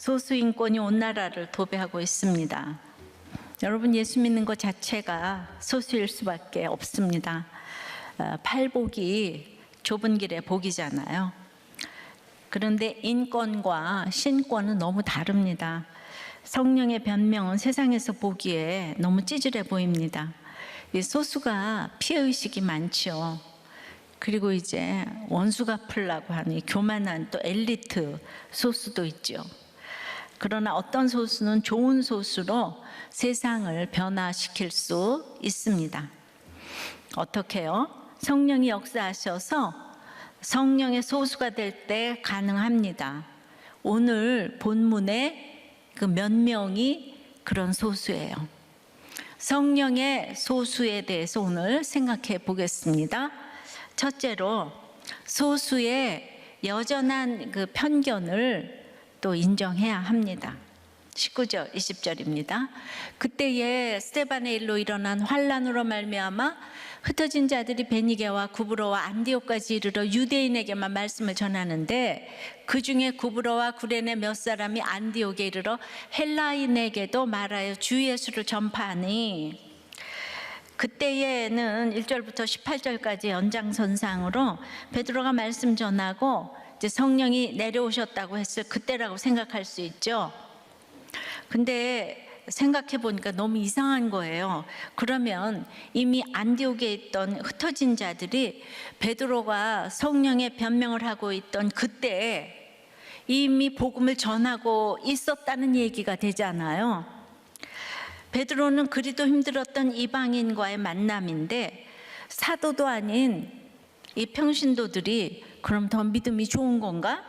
소수 인권이 온 나라를 도배하고 있습니다. 여러분, 예수 믿는 것 자체가 소수일 수밖에 없습니다. 팔복이 좁은 길의 복이잖아요. 그런데 인권과 신권은 너무 다릅니다. 성령의 변명은 세상에서 보기에 너무 찌질해 보입니다. 이 소수가 피해의식이 많죠. 그리고 이제 원수가 풀라고 하는 교만한 또 엘리트 소수도 있죠. 그러나 어떤 소수는 좋은 소수로 세상을 변화시킬 수 있습니다. 어떻게요? 성령이 역사하셔서 성령의 소수가 될 때 가능합니다. 오늘 본문에 그 몇 명이 그런 소수예요. 성령의 소수에 대해서 오늘 생각해 보겠습니다. 첫째로, 소수의 여전한 그 편견을 또 인정해야 합니다. 19절, 20절입니다. 그때에 스데반의 일로 일어난 환란으로 말미암아 흩어진 자들이 베니게와 구브로와 안디옥까지 이르러 유대인에게만 말씀을 전하는데, 그 중에 구브로와 구레네 몇 사람이 안디옥에 이르러 헬라인에게도 말하여 주 예수를 전파하니, 그때에는 1절부터 18절까지 연장선상으로 베드로가 말씀 전하고 이제 성령이 내려오셨다고 했을 그때라고 생각할 수 있죠. 근데 생각해 보니까 너무 이상한 거예요. 그러면 이미 안디옥에 있던 흩어진 자들이 베드로가 성령의 변명을 하고 있던 그때 이미 복음을 전하고 있었다는 얘기가 되잖아요. 베드로는 그리도 힘들었던 이방인과의 만남인데, 사도도 아닌 이 평신도들이 그럼 더 믿음이 좋은 건가?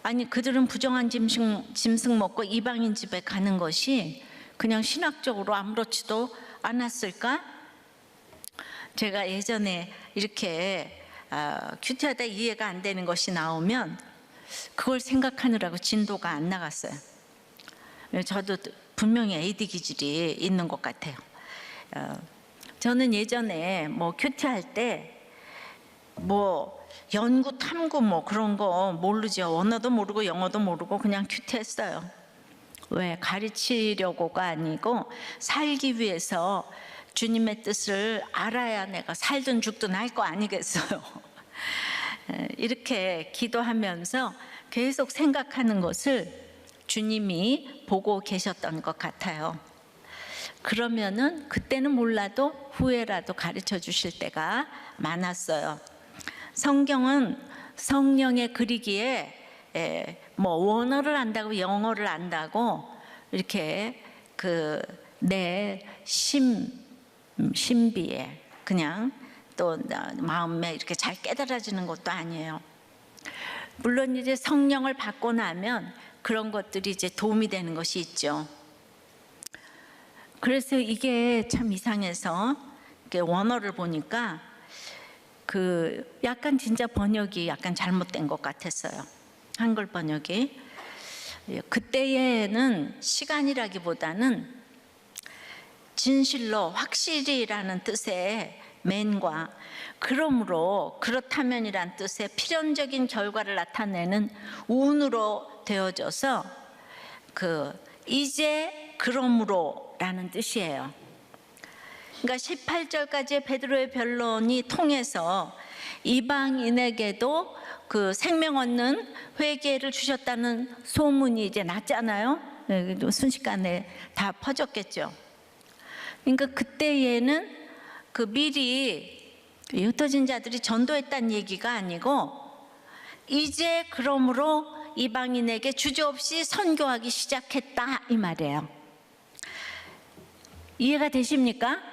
아니, 그들은 부정한 짐승 먹고 이방인 집에 가는 것이 그냥 신학적으로 아무렇지도 않았을까? 제가 예전에 이렇게 큐티하다 이해가 안 되는 것이 나오면 그걸 생각하느라고 진도가 안 나갔어요. 저도 분명히 AD 기질이 있는 것 같아요. 저는 예전에 뭐 큐티할 때 뭐 연구 탐구 뭐 그런 거 모르죠. 언어도 모르고 영어도 모르고 그냥 큐티했어요. 왜? 가르치려고가 아니고 살기 위해서 주님의 뜻을 알아야 내가 살든 죽든 할 거 아니겠어요. 이렇게 기도하면서 계속 생각하는 것을 주님이 보고 계셨던 것 같아요. 그러면은 그때는 몰라도 후에라도 가르쳐 주실 때가 많았어요. 성경은 성령의 그리기에 뭐 원어를 안다고 영어를 안다고 이렇게 그 내 신비에 그냥 또 마음에 이렇게 잘 깨달아지는 것도 아니에요. 물론 이제 성령을 받고 나면 그런 것들이 이제 도움이 되는 것이 있죠. 그래서 이게 참 이상해서 원어를 보니까 그 약간 진짜 번역이 약간 잘못된 것 같았어요. 한글 번역이. 그때에는 시간이라기보다는 진실로 확실히라는 뜻의 맨과 그러므로 그렇다면이란 뜻의 필연적인 결과를 나타내는 운으로 되어져서 그 이제 그러므로라는 뜻이에요. 그러니까 18절까지의 베드로의 변론이 통해서 이방인에게도 그 생명 얻는 회개를 주셨다는 소문이 이제 났잖아요. 순식간에 다 퍼졌겠죠. 그러니까 그때에는 그 미리 흩어진 자들이 전도했다는 얘기가 아니고 이제 그러므로 이방인에게 주저없이 선교하기 시작했다 이 말이에요. 이해가 되십니까?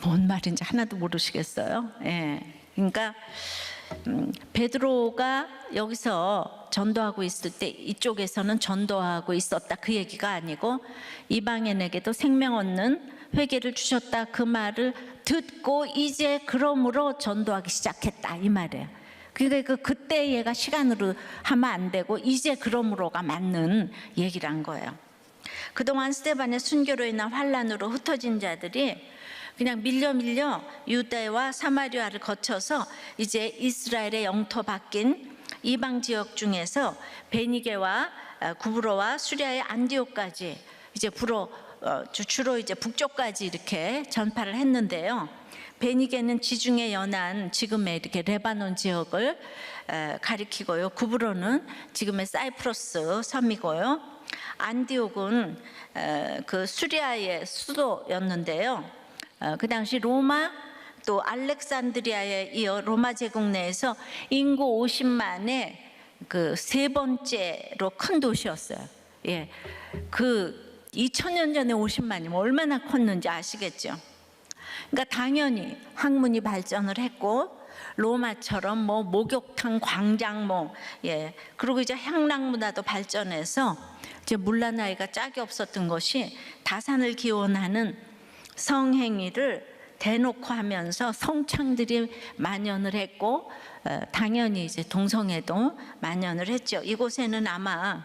뭔 말인지 하나도 모르시겠어요? 예. 그러니까 베드로가 여기서 전도하고 있을 때 이쪽에서는 전도하고 있었다 그 얘기가 아니고 이방인에게도 생명 얻는 회개를 주셨다 그 말을 듣고 이제 그러므로 전도하기 시작했다 이 말이에요. 그러니까 그때 얘가 시간으로 하면 안 되고 이제 그러므로가 맞는 얘기를 한 거예요. 그동안 스데반의 순교로 인한 환란으로 흩어진 자들이 그냥 밀려 유대와 사마리아를 거쳐서 이제 이스라엘의 영토 바뀐 이방 지역 중에서 베니게와 구브로와 수리아의 안디옥까지 이제 주로 이제 북쪽까지 이렇게 전파를 했는데요. 베니게는 지중해 연안 지금의 이렇게 레바논 지역을 가리키고요. 구브로는 지금의 사이프러스 섬이고요. 안디옥은 그 수리아의 수도였는데요. 그 당시 로마 또 알렉산드리아에 이어 로마 제국 내에서 인구 50만의 그 세 번째로 큰 도시였어요. 예, 그 2000년 전에 50만이면 얼마나 컸는지 아시겠죠? 그러니까 당연히 학문이 발전을 했고 로마처럼 뭐 목욕탕, 광장 그리고 이제 향락 문화도 발전해서 이제 물란나이가 짝이 없었던 것이 다산을 기원하는 성행위를 대놓고 하면서 성창들이 만연을 했고 당연히 이제 동성애도 만연을 했죠. 이곳에는 아마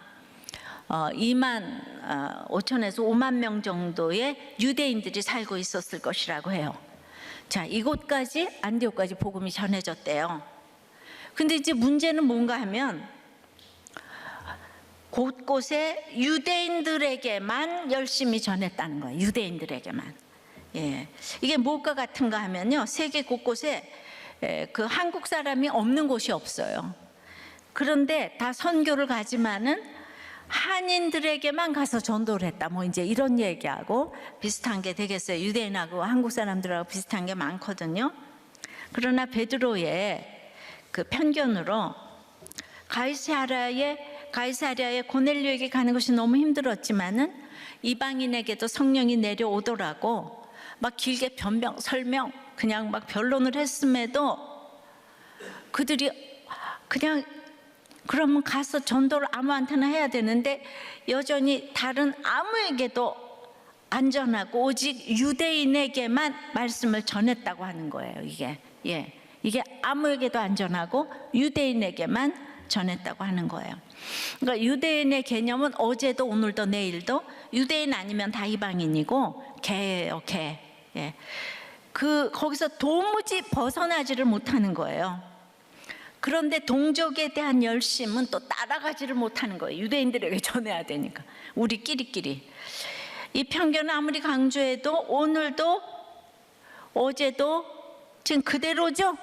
2만 5천에서 5만 명 정도의 유대인들이 살고 있었을 것이라고 해요. 자, 이곳까지 안디옥까지 복음이 전해졌대요. 근데 이제 문제는 뭔가 하면 곳곳에 유대인들에게만 열심히 전했다는 거예요. 유대인들에게만. 예, 이게 뭘까 같은가 하면요, 세계 곳곳에 그 한국 사람이 없는 곳이 없어요. 그런데 다 선교를 가지만은 한인들에게만 가서 전도를 했다. 뭐 이제 이런 얘기하고 비슷한 게 되겠어요. 유대인하고 한국 사람들하고 비슷한 게 많거든요. 그러나 베드로의 그 편견으로 가이사랴의 고넬료에게 가는 것이 너무 힘들었지만은 이방인에게도 성령이 내려오더라고 막 길게 변명 설명 그냥 막 변론을 했음에도 그들이 그냥 그러면 가서 전도를 아무한테나 해야 되는데 여전히 다른 아무에게도 안전하고 오직 유대인에게만 말씀을 전했다고 하는 거예요. 이게 아무에게도 안전하고 유대인에게만 전했다고 하는 거예요. 그러니까 유대인의 개념은 어제도 오늘도 내일도 유대인 아니면 다 이방인이고 개예요, 개. 예. 거기서 도무지 벗어나지를 못하는 거예요. 그런데 동족에 대한 열심은 또 따라가지를 못하는 거예요. 유대인들에게 전해야 되니까. 우리끼리끼리. 이 편견은 아무리 강조해도 오늘도 어제도 지금 그대로죠.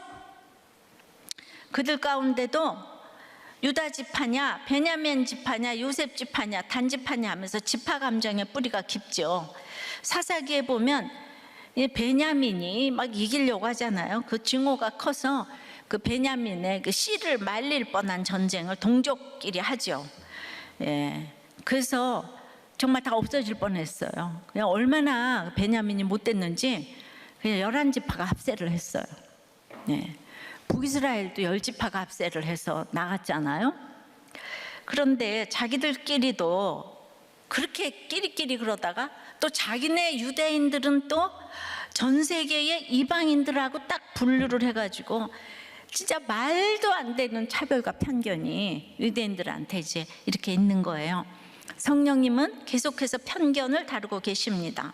그들 가운데도 유다 지파냐 베냐민 지파냐 요셉 지파냐 단 지파냐 하면서 지파 감정의 뿌리가 깊죠. 사사기에 보면 베냐민이 막 이기려고 하잖아요. 그 증오가 커서 그 베냐민의 그 씨를 말릴 뻔한 전쟁을 동족끼리 하죠. 예, 그래서 정말 다 없어질 뻔했어요. 그냥 얼마나 베냐민이 못됐는지 그냥 11지파가 합세를 했어요. 예. 북이스라엘도 10지파가 합세를 해서 나갔잖아요. 그런데 자기들끼리도 그렇게 끼리끼리 그러다가 또 자기네 유대인들은 또 전 세계의 이방인들하고 딱 분류를 해가지고 진짜 말도 안 되는 차별과 편견이 유대인들한테 이제 이렇게 있는 거예요. 성령님은 계속해서 편견을 다루고 계십니다.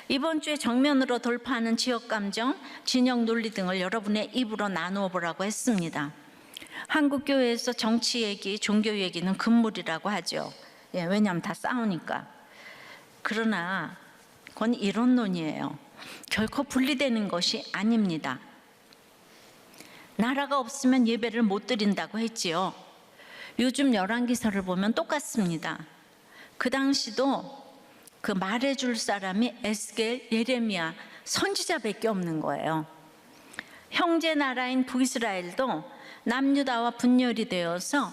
이번 주에 정면으로 돌파하는 지역감정, 진영 논리 등을 여러분의 입으로 나누어 보라고 했습니다. 한국교회에서 정치 얘기, 종교 얘기는 금물이라고 하죠. 예, 왜냐하면 다 싸우니까. 그러나 그건 이론론이에요. 결코 분리되는 것이 아닙니다. 나라가 없으면 예배를 못 드린다고 했지요. 요즘 열왕기서를 보면 똑같습니다. 그 당시도 그 말해줄 사람이 에스겔, 예레미야, 선지자밖에 없는 거예요. 형제 나라인 북이스라엘도 남유다와 분열이 되어서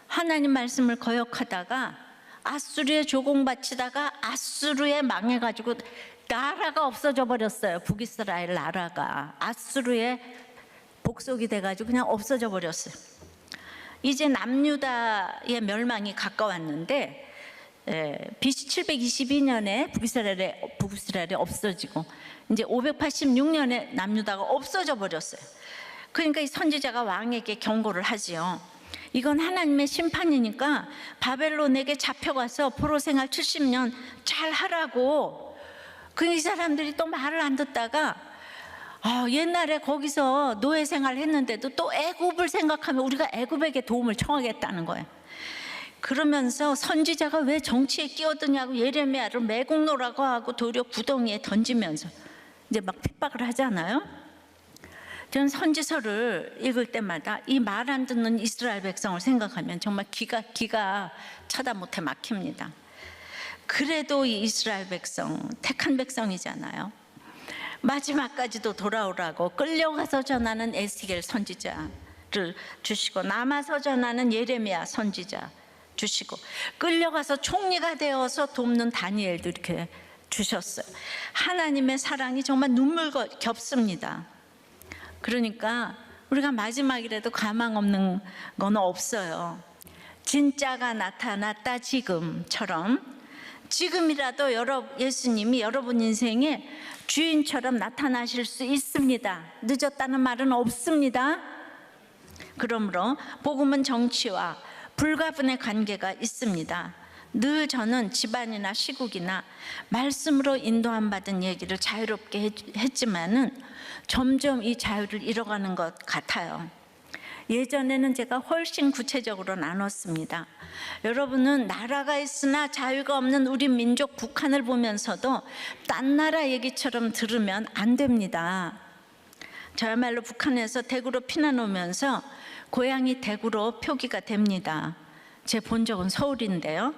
하나님 말씀을 거역하다가 아수르에 조공바치다가 아수르에 망해가지고 나라가 없어져 버렸어요. 북이스라엘 나라가 아수르에 복속이 돼가지고 그냥 없어져 버렸어요. 이제 남유다의 멸망이 가까웠는데 BC 722년에 북이스라엘이 없어지고 이제 586년에 남유다가 없어져 버렸어요. 그러니까 이 선지자가 왕에게 경고를 하지요. 이건 하나님의 심판이니까 바벨론에게 잡혀가서 포로 생활 70년 잘 하라고. 그 이 사람들이 또 말을 안 듣다가 옛날에 거기서 노예 생활 했는데도 또 애굽을 생각하면 우리가 애굽에게 도움을 청하겠다는 거예요. 그러면서 선지자가 왜 정치에 끼어드냐고 예레미야를 매국노라고 하고 도리어 구덩이에 던지면서 이제 막 핍박을 하잖아요. 저는 선지서를 읽을 때마다 이 말 안 듣는 이스라엘 백성을 생각하면 정말 기가 차다 못해 막힙니다. 그래도 이 이스라엘 백성, 택한 백성이잖아요. 마지막까지도 돌아오라고 끌려가서 전하는 에스겔 선지자를 주시고, 남아서 전하는 예레미야 선지자 주시고, 끌려가서 총리가 되어서 돕는 다니엘도 이렇게 주셨어요. 하나님의 사랑이 정말 눈물겹습니다. 그러니까 우리가 마지막이라도 가망 없는 건 없어요. 진짜가 나타났다 지금처럼, 지금이라도 예수님이 여러분 인생에 주인처럼 나타나실 수 있습니다. 늦었다는 말은 없습니다. 그러므로 복음은 정치와 불가분의 관계가 있습니다. 늘 저는 집안이나 시국이나 말씀으로 인도함 받은 얘기를 자유롭게 했지만은 점점 이 자유를 잃어가는 것 같아요. 예전에는 제가 훨씬 구체적으로 나눴습니다. 여러분은 나라가 있으나 자유가 없는 우리 민족 북한을 보면서도 딴 나라 얘기처럼 들으면 안 됩니다. 저야말로 북한에서 대구로 피난 오면서 고향이 대구로 표기가 됩니다. 제 본적은 서울인데요.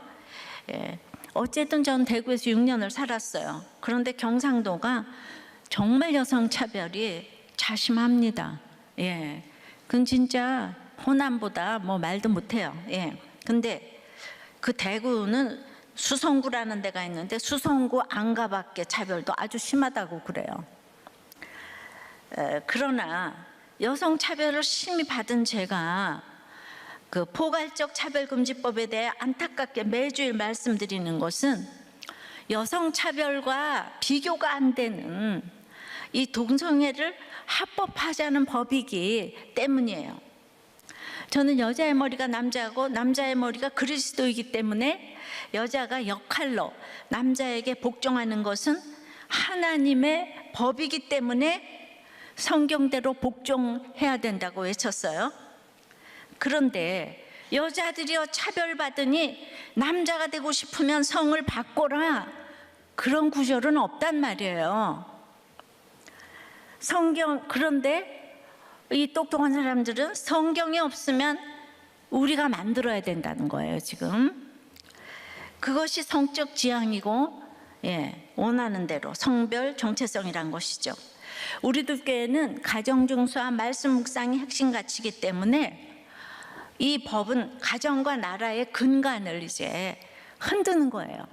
어쨌든 전 대구에서 6년을 살았어요. 그런데 경상도가 정말 여성차별이 자심합니다. 그건 진짜 호남보다 뭐 말도 못해요. 근데 그 대구는 수성구라는 데가 있는데 수성구 안가밖에 차별도 아주 심하다고 그래요. 그러나 여성 차별을 심히 받은 제가 그 포괄적 차별금지법에 대해 안타깝게 매주일 말씀드리는 것은 여성 차별과 비교가 안 되는 이 동성애를 합법화하자는 법이기 때문이에요. 저는 여자의 머리가 남자고 남자의 머리가 그리스도이기 때문에 여자가 역할로 남자에게 복종하는 것은 하나님의 법이기 때문에 성경대로 복종해야 된다고 외쳤어요. 그런데 여자들이여 차별받으니 남자가 되고 싶으면 성을 바꿔라, 그런 구절은 없단 말이에요. 그런데 이 똑똑한 사람들은 성경이 없으면 우리가 만들어야 된다는 거예요. 지금 그것이 성적 지향이고 원하는 대로 성별 정체성이란 것이죠. 우리들 교회는 가정중수와 말씀 묵상이 핵심 가치이기 때문에 이 법은 가정과 나라의 근간을 이제 흔드는 거예요.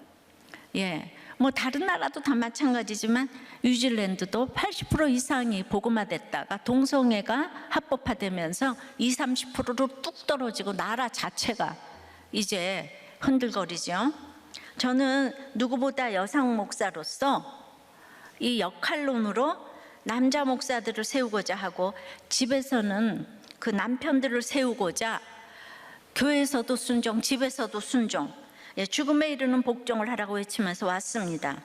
뭐 다른 나라도 다 마찬가지지만 뉴질랜드도 80% 이상이 복음화됐다가 동성애가 합법화되면서 20, 30%로 뚝 떨어지고 나라 자체가 이제 흔들거리죠. 저는 누구보다 여성 목사로서 이 역할론으로 남자 목사들을 세우고자 하고, 집에서는 그 남편들을 세우고자 교회에서도 순종, 집에서도 순종, 죽음에 이르는 복종을 하라고 외치면서 왔습니다.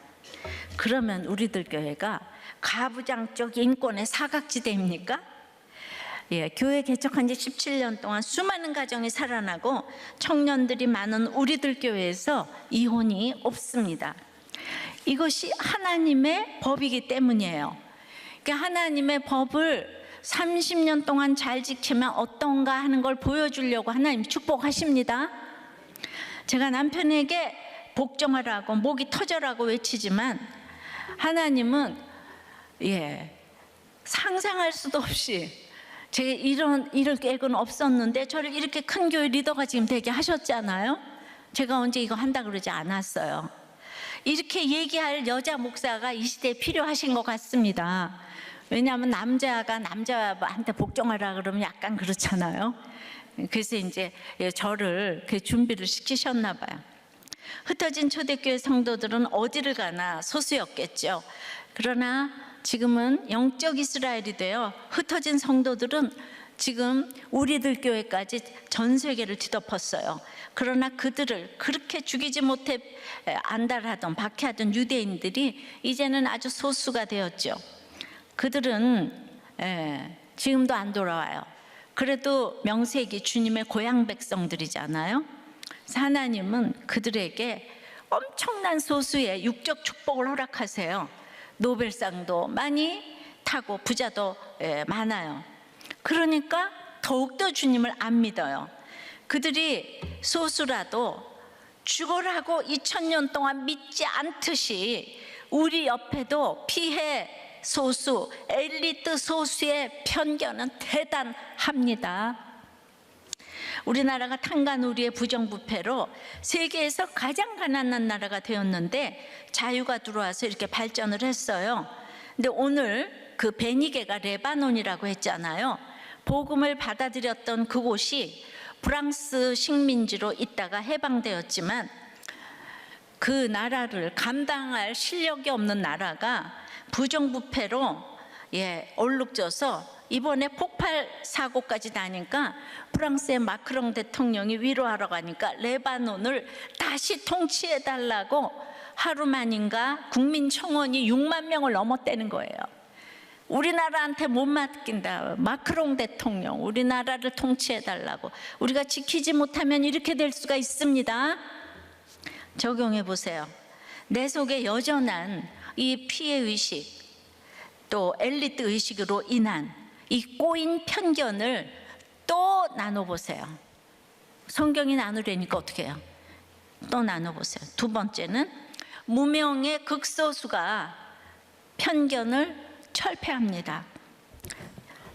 그러면 우리들 교회가 가부장적 인권의 사각지대입니까? 교회 개척한 지 17년 동안 수많은 가정이 살아나고 청년들이 많은 우리들 교회에서 이혼이 없습니다. 이것이 하나님의 법이기 때문이에요. 그러니까 하나님의 법을 30년 동안 잘 지키면 어떤가 하는 걸 보여주려고 하나님 축복하십니다. 제가 남편에게 복종하라고 목이 터져라고 외치지만 하나님은 상상할 수도 없이, 제가 이럴 계획은 없었는데 저를 이렇게 큰 교회 리더가 지금 되게 하셨잖아요. 제가 언제 이거 한다 그러지 않았어요. 이렇게 얘기할 여자 목사가 이 시대에 필요하신 것 같습니다. 왜냐하면 남자가 남자한테 복종하라 그러면 약간 그렇잖아요. 그래서 이제 저를 그 준비를 시키셨나 봐요. 흩어진 초대교회 성도들은 어디를 가나 소수였겠죠. 그러나 지금은 영적 이스라엘이 되어 흩어진 성도들은 지금 우리들 교회까지 전 세계를 뒤덮었어요. 그러나 그들을 그렇게 죽이지 못해 안달하던 박해하던 유대인들이 이제는 아주 소수가 되었죠. 그들은 지금도 안 돌아와요. 그래도 명색이 주님의 고향 백성들이잖아요. 하나님은 그들에게 엄청난 소수의 육적 축복을 허락하세요. 노벨상도 많이 타고 부자도 많아요. 그러니까 더욱더 주님을 안 믿어요. 그들이 소수라도 죽으라고 2000년 동안 믿지 않듯이 우리 옆에도 피해 소수, 엘리트 소수의 편견은 대단합니다. 우리나라가 탄간우리의 부정부패로 세계에서 가장 가난한 나라가 되었는데 자유가 들어와서 이렇게 발전을 했어요. 근데 오늘 그 베니게가 레바논이라고 했잖아요. 복음을 받아들였던 그곳이 프랑스 식민지로 있다가 해방되었지만 그 나라를 감당할 실력이 없는 나라가 부정부패로 얼룩져서 이번에 폭발 사고까지 나니까 프랑스의 마크롱 대통령이 위로하러 가니까 레바논을 다시 통치해달라고 하루만인가 국민청원이 6만 명을 넘었다는 거예요. 우리나라한테 못 맡긴다. 마크롱 대통령 우리나라를 통치해달라고. 우리가 지키지 못하면 이렇게 될 수가 있습니다. 적용해 보세요. 내 속에 여전한 이 피해의식 또 엘리트 의식으로 인한 이 꼬인 편견을 또 나눠보세요. 성경이 나누려니까 어떻게 해요? 또 나눠보세요. 두 번째는 무명의 극소수가 편견을 철폐합니다.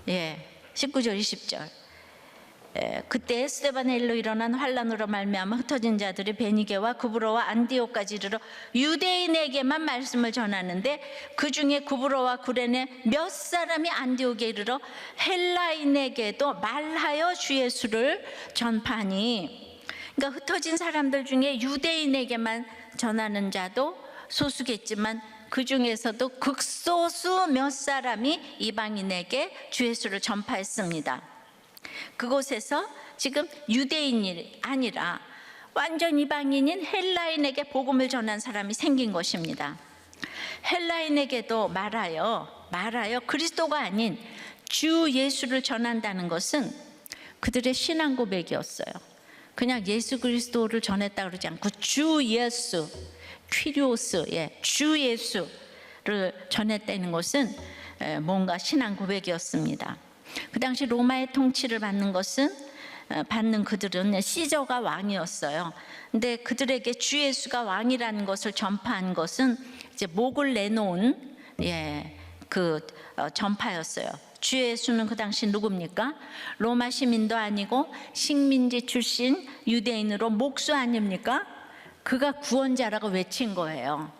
19절 20절. 그때 스데반의 일로 일어난 환란으로 말미암아 흩어진 자들이 베니게와 구브로와 안디옥까지 이르러 유대인에게만 말씀을 전하는데 그 중에 구브로와 구레네 몇 사람이 안디옥에 이르러 헬라인에게도 말하여 주 예수를 전파하니. 그러니까 흩어진 사람들 중에 유대인에게만 전하는 자도 소수겠지만 그 중에서도 극소수 몇 사람이 이방인에게 주 예수를 전파했습니다. 그곳에서 지금 유대인이 아니라 완전 이방인인 헬라인에게 복음을 전한 사람이 생긴 것입니다. 헬라인에게도 말하여 그리스도가 아닌 주 예수를 전한다는 것은 그들의 신앙 고백이었어요. 그냥 예수 그리스도를 전했다 그러지 않고 주 예수, 퀴리오스, 주 예수를 전했다는 것은 뭔가 신앙 고백이었습니다. 그 당시 로마의 통치를 받는 그들은 시저가 왕이었어요. 근데 그들에게 주 예수가 왕이라는 것을 전파한 것은 이제 목을 내놓은 전파였어요. 주 예수는 그 당시 누굽니까? 로마 시민도 아니고 식민지 출신 유대인으로 목수 아닙니까? 그가 구원자라고 외친 거예요.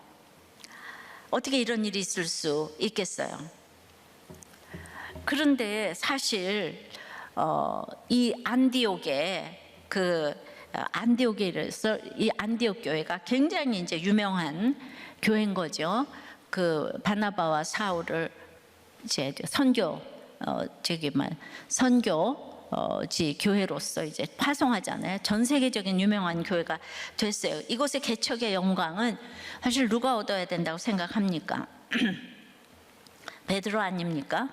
어떻게 이런 일이 있을 수 있겠어요? 그런데 사실 이 안디옥에 이 안디옥 교회가 굉장히 이제 유명한 교회인 거죠. 그 바나바와 사울을 이제 선교지 교회로서 이제 파송하잖아요. 전 세계적인 유명한 교회가 됐어요. 이곳의 개척의 영광은 사실 누가 얻어야 된다고 생각합니까? 베드로 아닙니까?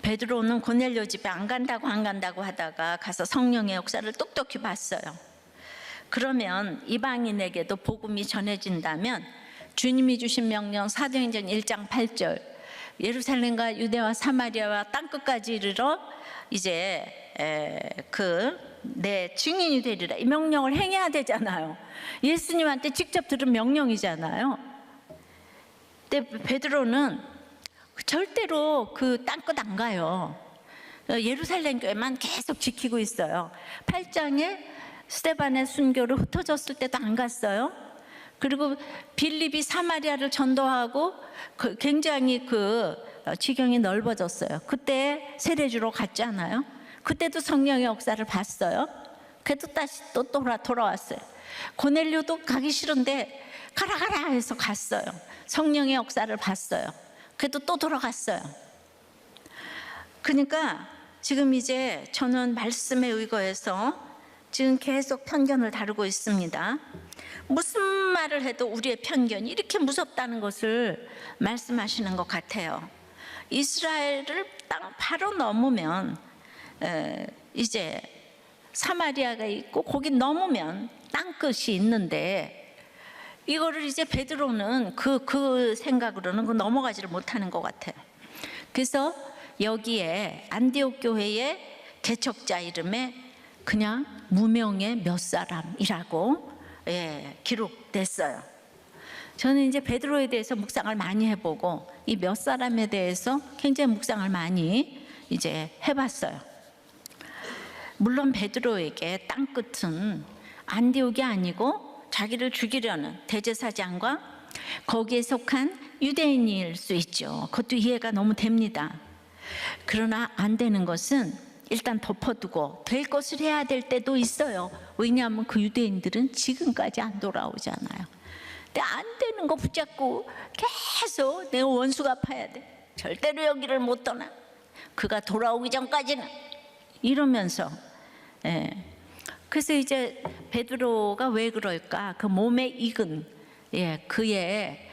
베드로는 고넬료 집에 안 간다고 하다가 가서 성령의 역사를 똑똑히 봤어요. 그러면 이방인에게도 복음이 전해진다면 주님이 주신 명령 사도행전 1장 8절 예루살렘과 유대와 사마리아와 땅끝까지 이르러 이제 내 증인이 되리라 이 명령을 행해야 되잖아요. 예수님한테 직접 들은 명령이잖아요. 근데 베드로는 절대로 그 땅끝 안 가요. 예루살렘 교회만 계속 지키고 있어요. 8장에 스데반의 순교를 흩어졌을 때도 안 갔어요. 그리고 빌립이 사마리아를 전도하고 굉장히 지경이 넓어졌어요. 그때 세례주로 갔잖아요. 그때도 성령의 역사를 봤어요. 그래도 다시 또 돌아왔어요. 고넬료도 가기 싫은데 가라 해서 갔어요. 성령의 역사를 봤어요. 그래도 또 돌아갔어요. 그러니까 지금 이제 저는 말씀에 의거해서 지금 계속 편견을 다루고 있습니다. 무슨 말을 해도 우리의 편견이 이렇게 무섭다는 것을 말씀하시는 것 같아요. 이스라엘을 땅 바로 넘으면 이제 사마리아가 있고 거기 넘으면 땅끝이 있는데 이거를 이제 베드로는 그 생각으로는 넘어가지를 못하는 것 같아요. 그래서 여기에 안디옥 교회의 개척자 이름에 그냥 무명의 몇 사람이라고 기록됐어요. 저는 이제 베드로에 대해서 묵상을 많이 해보고 이 몇 사람에 대해서 굉장히 묵상을 많이 이제 해봤어요. 물론 베드로에게 땅끝은 안디옥이 아니고 자기를 죽이려는 대제사장과 거기에 속한 유대인일 수 있죠. 그것도 이해가 너무 됩니다. 그러나 안 되는 것은 일단 덮어두고 될 것을 해야 될 때도 있어요. 왜냐하면 그 유대인들은 지금까지 안 돌아오잖아요. 근데 안 되는 거 붙잡고 계속 내가 원수 갚아야 돼. 절대로 여기를 못 떠나. 그가 돌아오기 전까지는. 이러면서 그래서 이제 베드로가 왜 그럴까? 그 몸에 익은 그의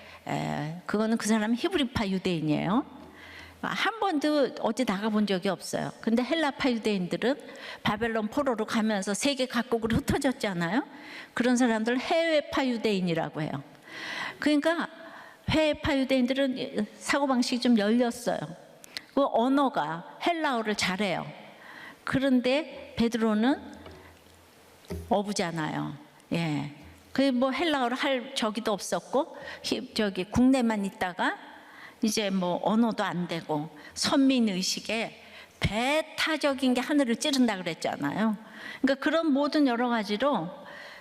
그거는 그 사람 히브리파 유대인이에요. 한 번도 어디 나가본 적이 없어요. 근데 헬라파 유대인들은 바벨론 포로로 가면서 세계 각국으로 흩어졌잖아요. 그런 사람들 해외파 유대인이라고 해요. 그러니까 해외파 유대인들은 사고방식이 좀 열렸어요. 그 언어가 헬라어를 잘해요. 그런데 베드로는 어부잖아요. 그 뭐 헬라어를 할 저기도 없었고 저기 국내만 있다가 이제 뭐 언어도 안 되고 선민 의식에 배타적인 게 하늘을 찌른다 그랬잖아요. 그러니까 그런 모든 여러 가지로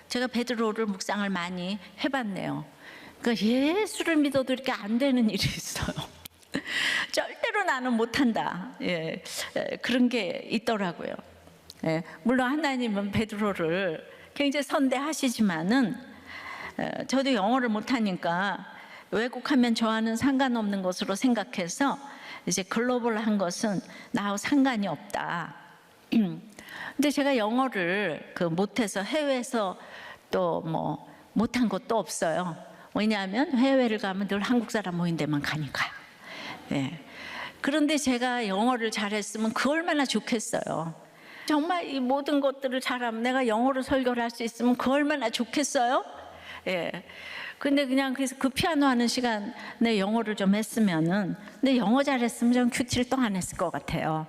제가 베드로를 묵상을 많이 해봤네요. 그러니까 예수를 믿어도 이렇게 안 되는 일이 있어요. 절대로 나는 못한다. 그런 게 있더라고요. 물론 하나님은 베드로를 굉장히 선대하시지만은 저도 영어를 못하니까 외국하면 저와는 상관없는 것으로 생각해서 이제 글로벌한 것은 나하고 상관이 없다. 근데 제가 영어를 못해서 해외에서 또 뭐 못한 것도 없어요. 왜냐하면 해외를 가면 늘 한국 사람 모인 데만 가니까. 그런데 제가 영어를 잘했으면 그 얼마나 좋겠어요. 정말 이 모든 것들을 잘하면 내가 영어로 설교를 할 수 있으면 그 얼마나 좋겠어요. 근데 그냥 그래서 그 피아노 하는 시간에 영어를 좀 했으면은, 근데 영어 잘했으면 좀 큐티를 또 안 했을 것 같아요.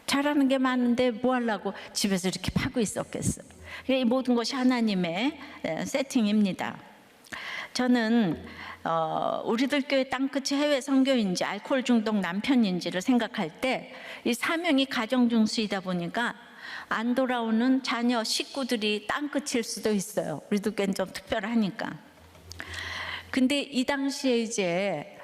잘하는 게 많은데 뭐 하려고 집에서 이렇게 파고 있었겠어요. 이 모든 것이 하나님의 세팅입니다. 저는 우리들 교회 땅끝이 해외 선교인지 알코올 중독 남편인지를 생각할 때 이 사명이 가정 중수이다 보니까 안 돌아오는 자녀 식구들이 땅끝일 수도 있어요. 우리들 교회는 좀 특별하니까. 근데 이 당시에 이제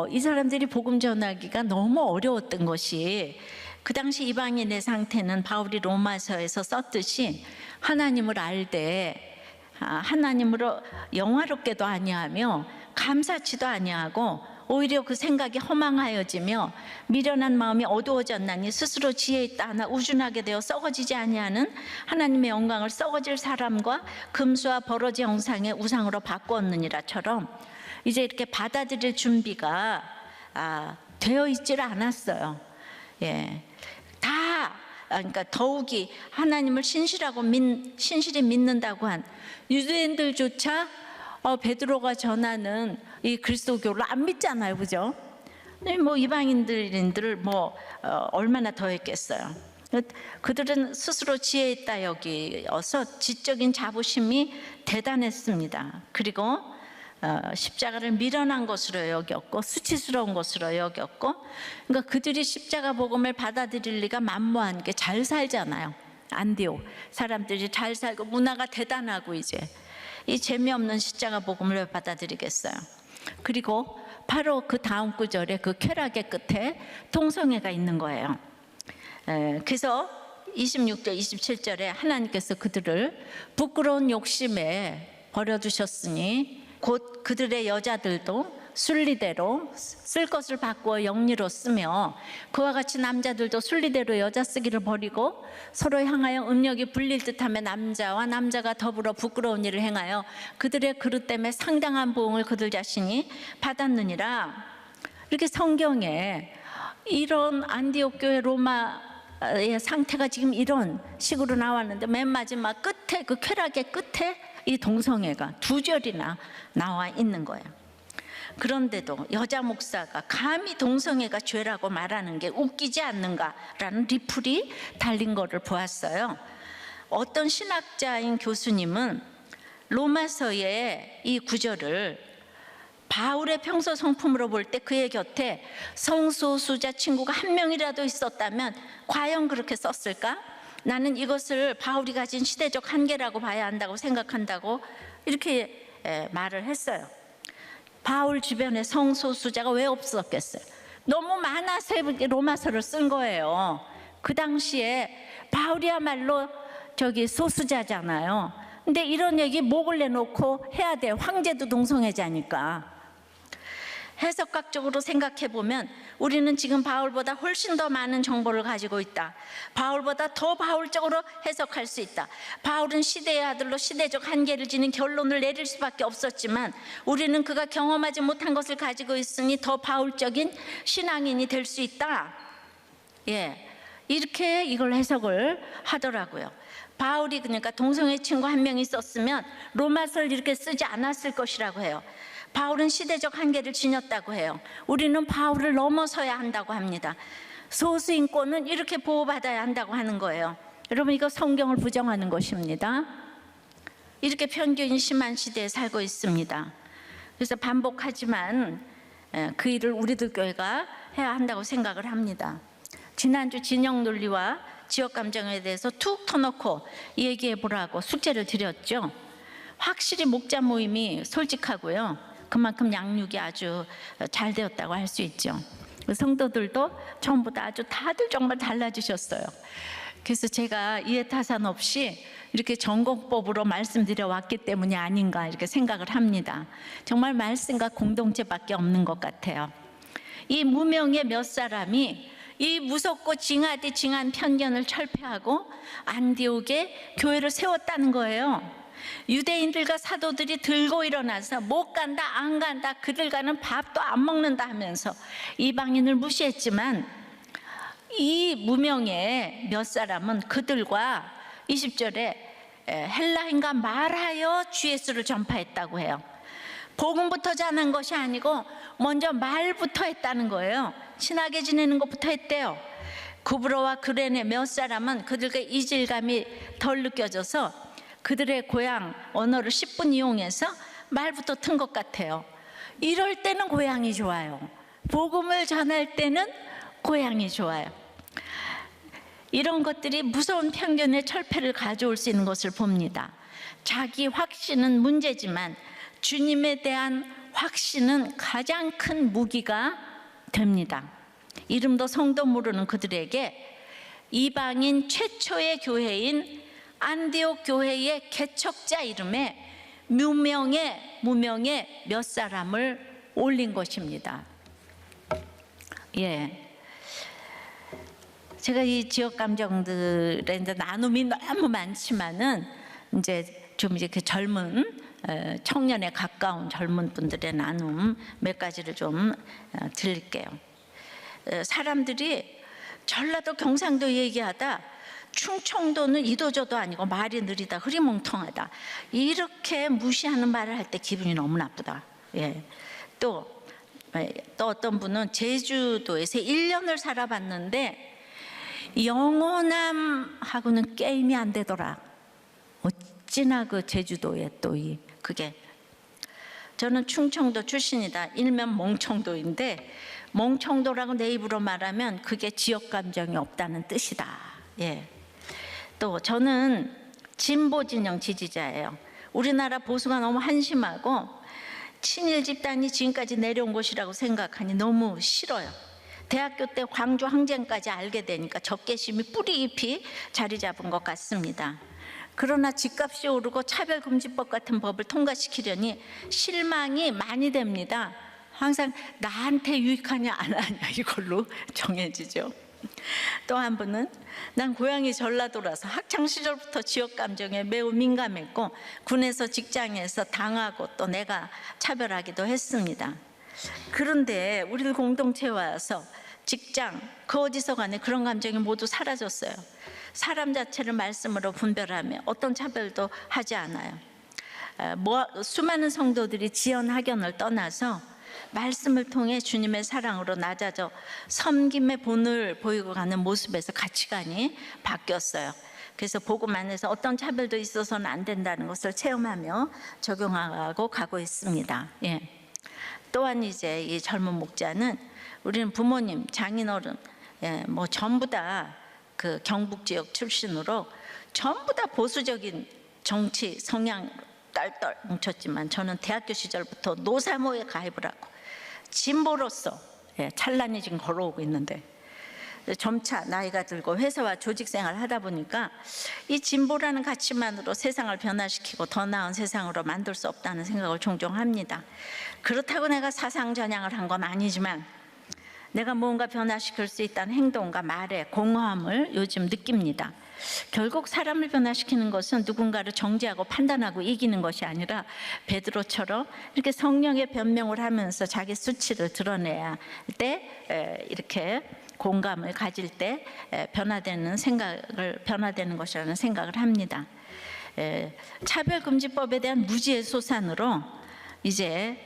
이 사람들이 복음 전하기가 너무 어려웠던 것이, 그 당시 이방인의 상태는 바울이 로마서에서 썼듯이 하나님을 알되 하나님으로 영화롭게도 아니하며 감사치도 아니하고 오히려 그 생각이 허망하여지며 미련한 마음이 어두워졌나니 스스로 지혜 있다 하나 우준하게 되어 썩어지지 아니하는 하나님의 영광을 썩어질 사람과 금수와 버러지 형상의 우상으로 바꾸었느니라처럼 이제 이렇게 받아들일 준비가 되어 있지를 않았어요. 그러니까 더욱이 하나님을 신실히 믿는다고 한 유대인들조차 베드로가 전하는 이 그리스도교를 안 믿잖아요, 그죠? 뭐 이방인들을 얼마나 더 했겠어요. 그들은 스스로 지혜 있다 여기어서 지적인 자부심이 대단했습니다. 그리고 십자가를 미련한 것으로 여겼고 수치스러운 것으로 여겼고, 그러니까 그들이 십자가 복음을 받아들일 리가 만무한 게 잘 살잖아요. 안디옥 사람들이 잘 살고 문화가 대단하고 이제 이 재미없는 십자가 복음을 왜 받아들이겠어요. 그리고 바로 그 다음 구절에 그 쾌락의 끝에 동성애가 있는 거예요. 그래서 26절 27절에 하나님께서 그들을 부끄러운 욕심에 버려두셨으니 곧 그들의 여자들도 순리대로 쓸 것을 바꾸어 영리로 쓰며 그와 같이 남자들도 순리대로 여자 쓰기를 버리고 서로 향하여 음욕이 불릴 듯하며 남자와 남자가 더불어 부끄러운 일을 행하여 그들의 그릇 때문에 상당한 보응을 그들 자신이 받았느니라. 이렇게 성경에 이런 안디옥 교회 로마의 상태가 지금 이런 식으로 나왔는데 맨 마지막 끝에 그 쾌락의 끝에 이 동성애가 2절이나 나와 있는 거예요. 그런데도 여자 목사가 감히 동성애가 죄라고 말하는 게 웃기지 않는가라는 리플이 달린 거를 보았어요. 어떤 신학자인 교수님은 로마서의 이 구절을 바울의 평소 성품으로 볼 때 그의 곁에 성소수자 친구가 한 명이라도 있었다면 과연 그렇게 썼을까? 나는 이것을 바울이 가진 시대적 한계라고 봐야 한다고 생각한다고 이렇게 말을 했어요. 바울 주변에 성소수자가 왜 없었겠어요? 너무 많아서 로마서를 쓴 거예요. 그 당시에 바울이야말로 소수자잖아요. 근데 이런 얘기 목을 내놓고 해야 돼요. 황제도 동성애자니까. 해석학적으로 생각해 보면 우리는 지금 바울보다 훨씬 더 많은 정보를 가지고 있다. 바울보다 더 바울적으로 해석할 수 있다. 바울은 시대의 아들로 시대적 한계를 지닌 결론을 내릴 수밖에 없었지만 우리는 그가 경험하지 못한 것을 가지고 있으니 더 바울적인 신앙인이 될 수 있다. 이렇게 이걸 해석을 하더라고요. 바울이 그러니까 동성애 친구 한 명 있었으면 로마서를 이렇게 쓰지 않았을 것이라고 해요. 바울은 시대적 한계를 지녔다고 해요. 우리는 바울을 넘어서야 한다고 합니다. 소수인권은 이렇게 보호받아야 한다고 하는 거예요. 여러분, 이거 성경을 부정하는 것입니다. 이렇게 편견이 심한 시대에 살고 있습니다. 그래서 반복하지만 그 일을 우리들 교회가 해야 한다고 생각을 합니다. 지난주 진영 논리와 지역 감정에 대해서 툭 터놓고 얘기해 보라고 숙제를 드렸죠. 확실히 목자 모임이 솔직하고요. 그만큼 양육이 아주 잘 되었다고 할 수 있죠. 성도들도 처음보다 아주 다들 정말 달라지셨어요. 그래서 제가 이해타산 없이 이렇게 전공법으로 말씀드려 왔기 때문이 아닌가 이렇게 생각을 합니다. 정말 말씀과 공동체밖에 없는 것 같아요. 이 무명의 몇 사람이 이 무섭고 징하디 징한 편견을 철폐하고 안디옥에 교회를 세웠다는 거예요. 유대인들과 사도들이 들고 일어나서 못 간다 안 간다 그들과는 밥도 안 먹는다 하면서 이방인을 무시했지만 이 무명의 몇 사람은 그들과 20절에 헬라인과 말하여 주 예수를 전파했다고 해요. 복음부터 전한 것이 아니고 먼저 말부터 했다는 거예요. 친하게 지내는 것부터 했대요. 구브로와 그레네 몇 사람은 그들과 이질감이 덜 느껴져서 그들의 고향 언어를 10분 이용해서 말부터 튼 것 같아요. 이럴 때는 고향이 좋아요. 복음을 전할 때는 고향이 좋아요. 이런 것들이 무서운 편견의 철폐를 가져올 수 있는 것을 봅니다. 자기 확신은 문제지만 주님에 대한 확신은 가장 큰 무기가 됩니다. 이름도 성도 모르는 그들에게 이방인 최초의 교회인 안디옥 교회의 개척자 이름에 무명의 몇 사람을 올린 것입니다. 제가 이 지역 감정들의 이제 나눔이 너무 많지만은 이제 좀 이렇게 젊은 청년에 가까운 젊은 분들의 나눔 몇 가지를 좀 드릴게요. 사람들이 전라도 경상도 얘기하다 충청도는 이도저도 아니고 말이 느리다 흐리멍텅하다 이렇게 무시하는 말을 할 때 기분이 너무 나쁘다. 또 어떤 분은 제주도에서 1년을 살아봤는데 영호남하고는 게임이 안 되더라. 어찌나 그 제주도에 또 그게. 저는 충청도 출신이다. 일면 멍청도인데 멍청도라고 내 입으로 말하면 그게 지역 감정이 없다는 뜻이다. 또 저는 진보 진영 지지자예요. 우리나라 보수가 너무 한심하고 친일 집단이 지금까지 내려온 것이라고 생각하니 너무 싫어요. 대학교 때 광주 항쟁까지 알게 되니까 적개심이 뿌리 잎이 자리 잡은 것 같습니다. 그러나 집값이 오르고 차별금지법 같은 법을 통과시키려니 실망이 많이 됩니다. 항상 나한테 유익하냐 안 하냐 이걸로 정해지죠. 또 한 분은 난 고향이 전라도라서 학창시절부터 지역 감정에 매우 민감했고 군에서 직장에서 당하고 또 내가 차별하기도 했습니다. 그런데 우리 공동체에 와서 직장, 그 어디서 간에 그런 감정이 모두 사라졌어요. 사람 자체를 말씀으로 분별하며 어떤 차별도 하지 않아요. 수많은 성도들이 지연학연을 떠나서 말씀을 통해 주님의 사랑으로 낮아져 섬김의 본을 보이고 가는 모습에서 가치관이 바뀌었어요. 그래서 복음 안에서 어떤 차별도 있어서는 안 된다는 것을 체험하며 적용하고 가고 있습니다. 예. 또한 이제 이 젊은 목자는 우리는 부모님, 장인어른, 뭐 전부 다 그 경북 지역 출신으로 전부 다 보수적인 정치 성향 딸딸 뭉쳤지만, 저는 대학교 시절부터 노사모에 가입을 하고 진보로서 찬란히 지금 걸어오고 있는데, 점차 나이가 들고 회사와 조직 생활을 하다 보니까 이 진보라는 가치만으로 세상을 변화시키고 더 나은 세상으로 만들 수 없다는 생각을 종종 합니다. 그렇다고 내가 사상 전향을 한 건 아니지만 내가 무언가 변화시킬 수 있다는 행동과 말의 공허함을 요즘 느낍니다. 결국 사람을 변화시키는 것은 누군가를 정죄하고 판단하고 이기는 것이 아니라 베드로처럼 이렇게 성령의 변명을 하면서 자기 수치를 드러내야 때, 이렇게 공감을 가질 때 변화되는 것이라는 생각을 합니다. 차별금지법에 대한 무지의 소산으로 이제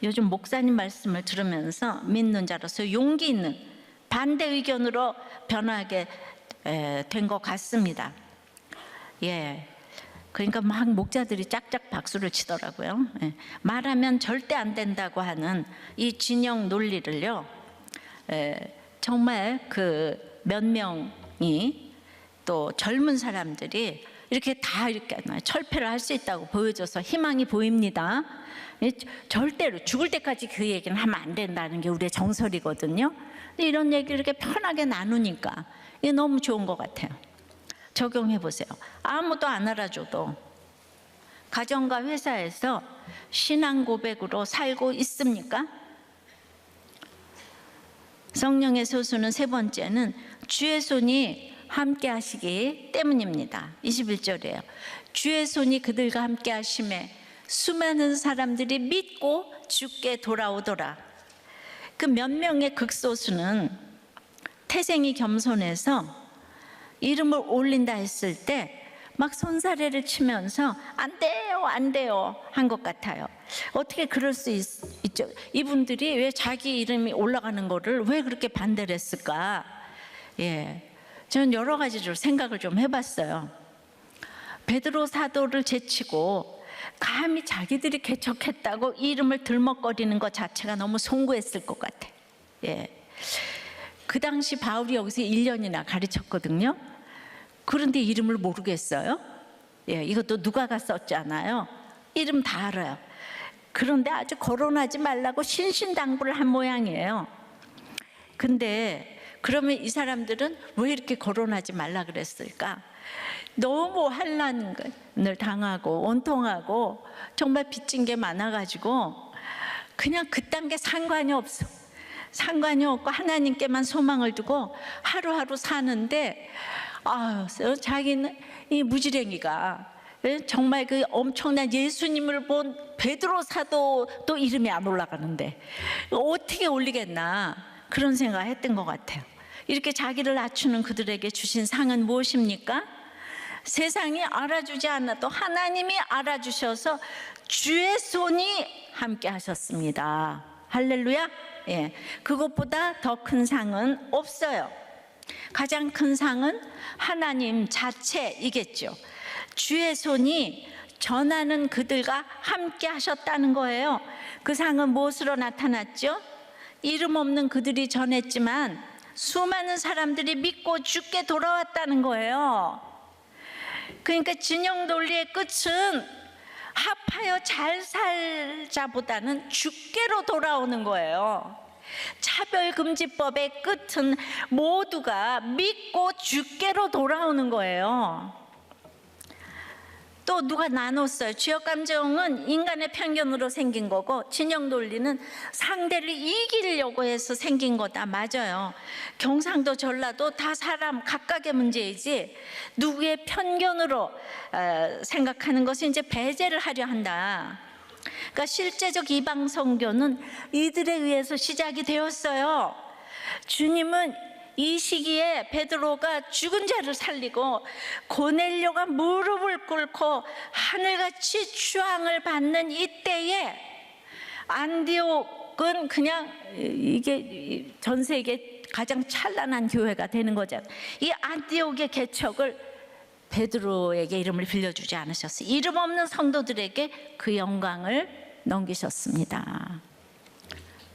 요즘 목사님 말씀을 들으면서 믿는 자로서 용기 있는 반대 의견으로 변하게 된 것 같습니다. 예. 그러니까 막 목자들이 짝짝 박수를 치더라고요. 예. 말하면 절대 안 된다고 하는 이 진영 논리를요, 정말 몇 명이 또 젊은 사람들이 이렇게 다 이렇게 철폐를 할 수 있다고 보여줘서 희망이 보입니다. 절대로 죽을 때까지 그 얘기는 하면 안 된다는 게 우리의 정설이거든요. 근데 이런 얘기를 이렇게 편하게 나누니까 이게 너무 좋은 것 같아요. 적용해 보세요. 아무도 안 알아줘도 가정과 회사에서 신앙 고백으로 살고 있습니까? 성령의 소수는 세 번째는 주의 손이 함께 하시기 때문입니다. 21절이에요. 주의 손이 그들과 함께 하심에 수많은 사람들이 믿고 주께 돌아오더라. 그 몇 명의 극소수는 태생이 겸손해서 이름을 올린다 했을 때 막 손사래를 치면서 안 돼요, 안 돼요 한 것 같아요. 어떻게 그럴 수 있죠? 이분들이 왜 자기 이름이 올라가는 거를 왜 그렇게 반대를 했을까? 예, 저는 여러 가지로 생각을 좀 해봤어요. 베드로 사도를 제치고 감히 자기들이 개척했다고 이름을 들먹거리는 것 자체가 너무 송구했을 것 같아. 예. 그 당시 바울이 여기서 1년이나 가르쳤거든요. 그런데 이름을 모르겠어요? 예, 이것도 누가가 썼잖아요. 이름 다 알아요. 그런데 아주 거론하지 말라고 신신당부를 한 모양이에요. 근데 그러면 이 사람들은 왜 이렇게 거론하지 말라 그랬을까? 너무 환난을 당하고 원통하고 정말 빚진 게 많아가지고 그냥 그딴 게 상관이 없어. 상관이 없고 하나님께만 소망을 두고 하루하루 사는데, 자기는 이 무지랭이가 정말 그 엄청난 예수님을 본 베드로 사도도 이름이 안 올라가는데 어떻게 올리겠나, 그런 생각을 했던 것 같아요. 이렇게 자기를 낮추는 그들에게 주신 상은 무엇입니까? 세상이 알아주지 않아도 하나님이 알아주셔서 주의 손이 함께 하셨습니다. 할렐루야. 예, 그것보다 더 큰 상은 없어요. 가장 큰 상은 하나님 자체이겠죠. 주의 손이 전하는 그들과 함께 하셨다는 거예요. 그 상은 무엇으로 나타났죠? 이름 없는 그들이 전했지만 수많은 사람들이 믿고 주께 돌아왔다는 거예요. 그러니까 진영 논리의 끝은 합하여 잘 살자보다는 주께로 돌아오는 거예요. 차별금지법의 끝은 모두가 믿고 주께로 돌아오는 거예요. 또 누가 나눴어요. 지역감정은 인간의 편견으로 생긴 거고 진영 논리는 상대를 이기려고 해서 생긴 거다. 맞아요. 경상도 전라도 다 사람 각각의 문제이지 누구의 편견으로 생각하는 것은 이제 배제를 하려 한다. 그러니까 실제적 이방 선교는 이들에 의해서 시작이 되었어요. 주님은 이 시기에 베드로가 죽은 자를 살리고 고넬료가 무릎을 꿇고 하늘같이 추앙을 받는 이때에 안디옥은 그냥 이게 전 세계 가장 찬란한 교회가 되는 거죠. 이 안디옥의 개척을 베드로에게 이름을 빌려주지 않으셨어요. 이름 없는 성도들에게 그 영광을 넘기셨습니다.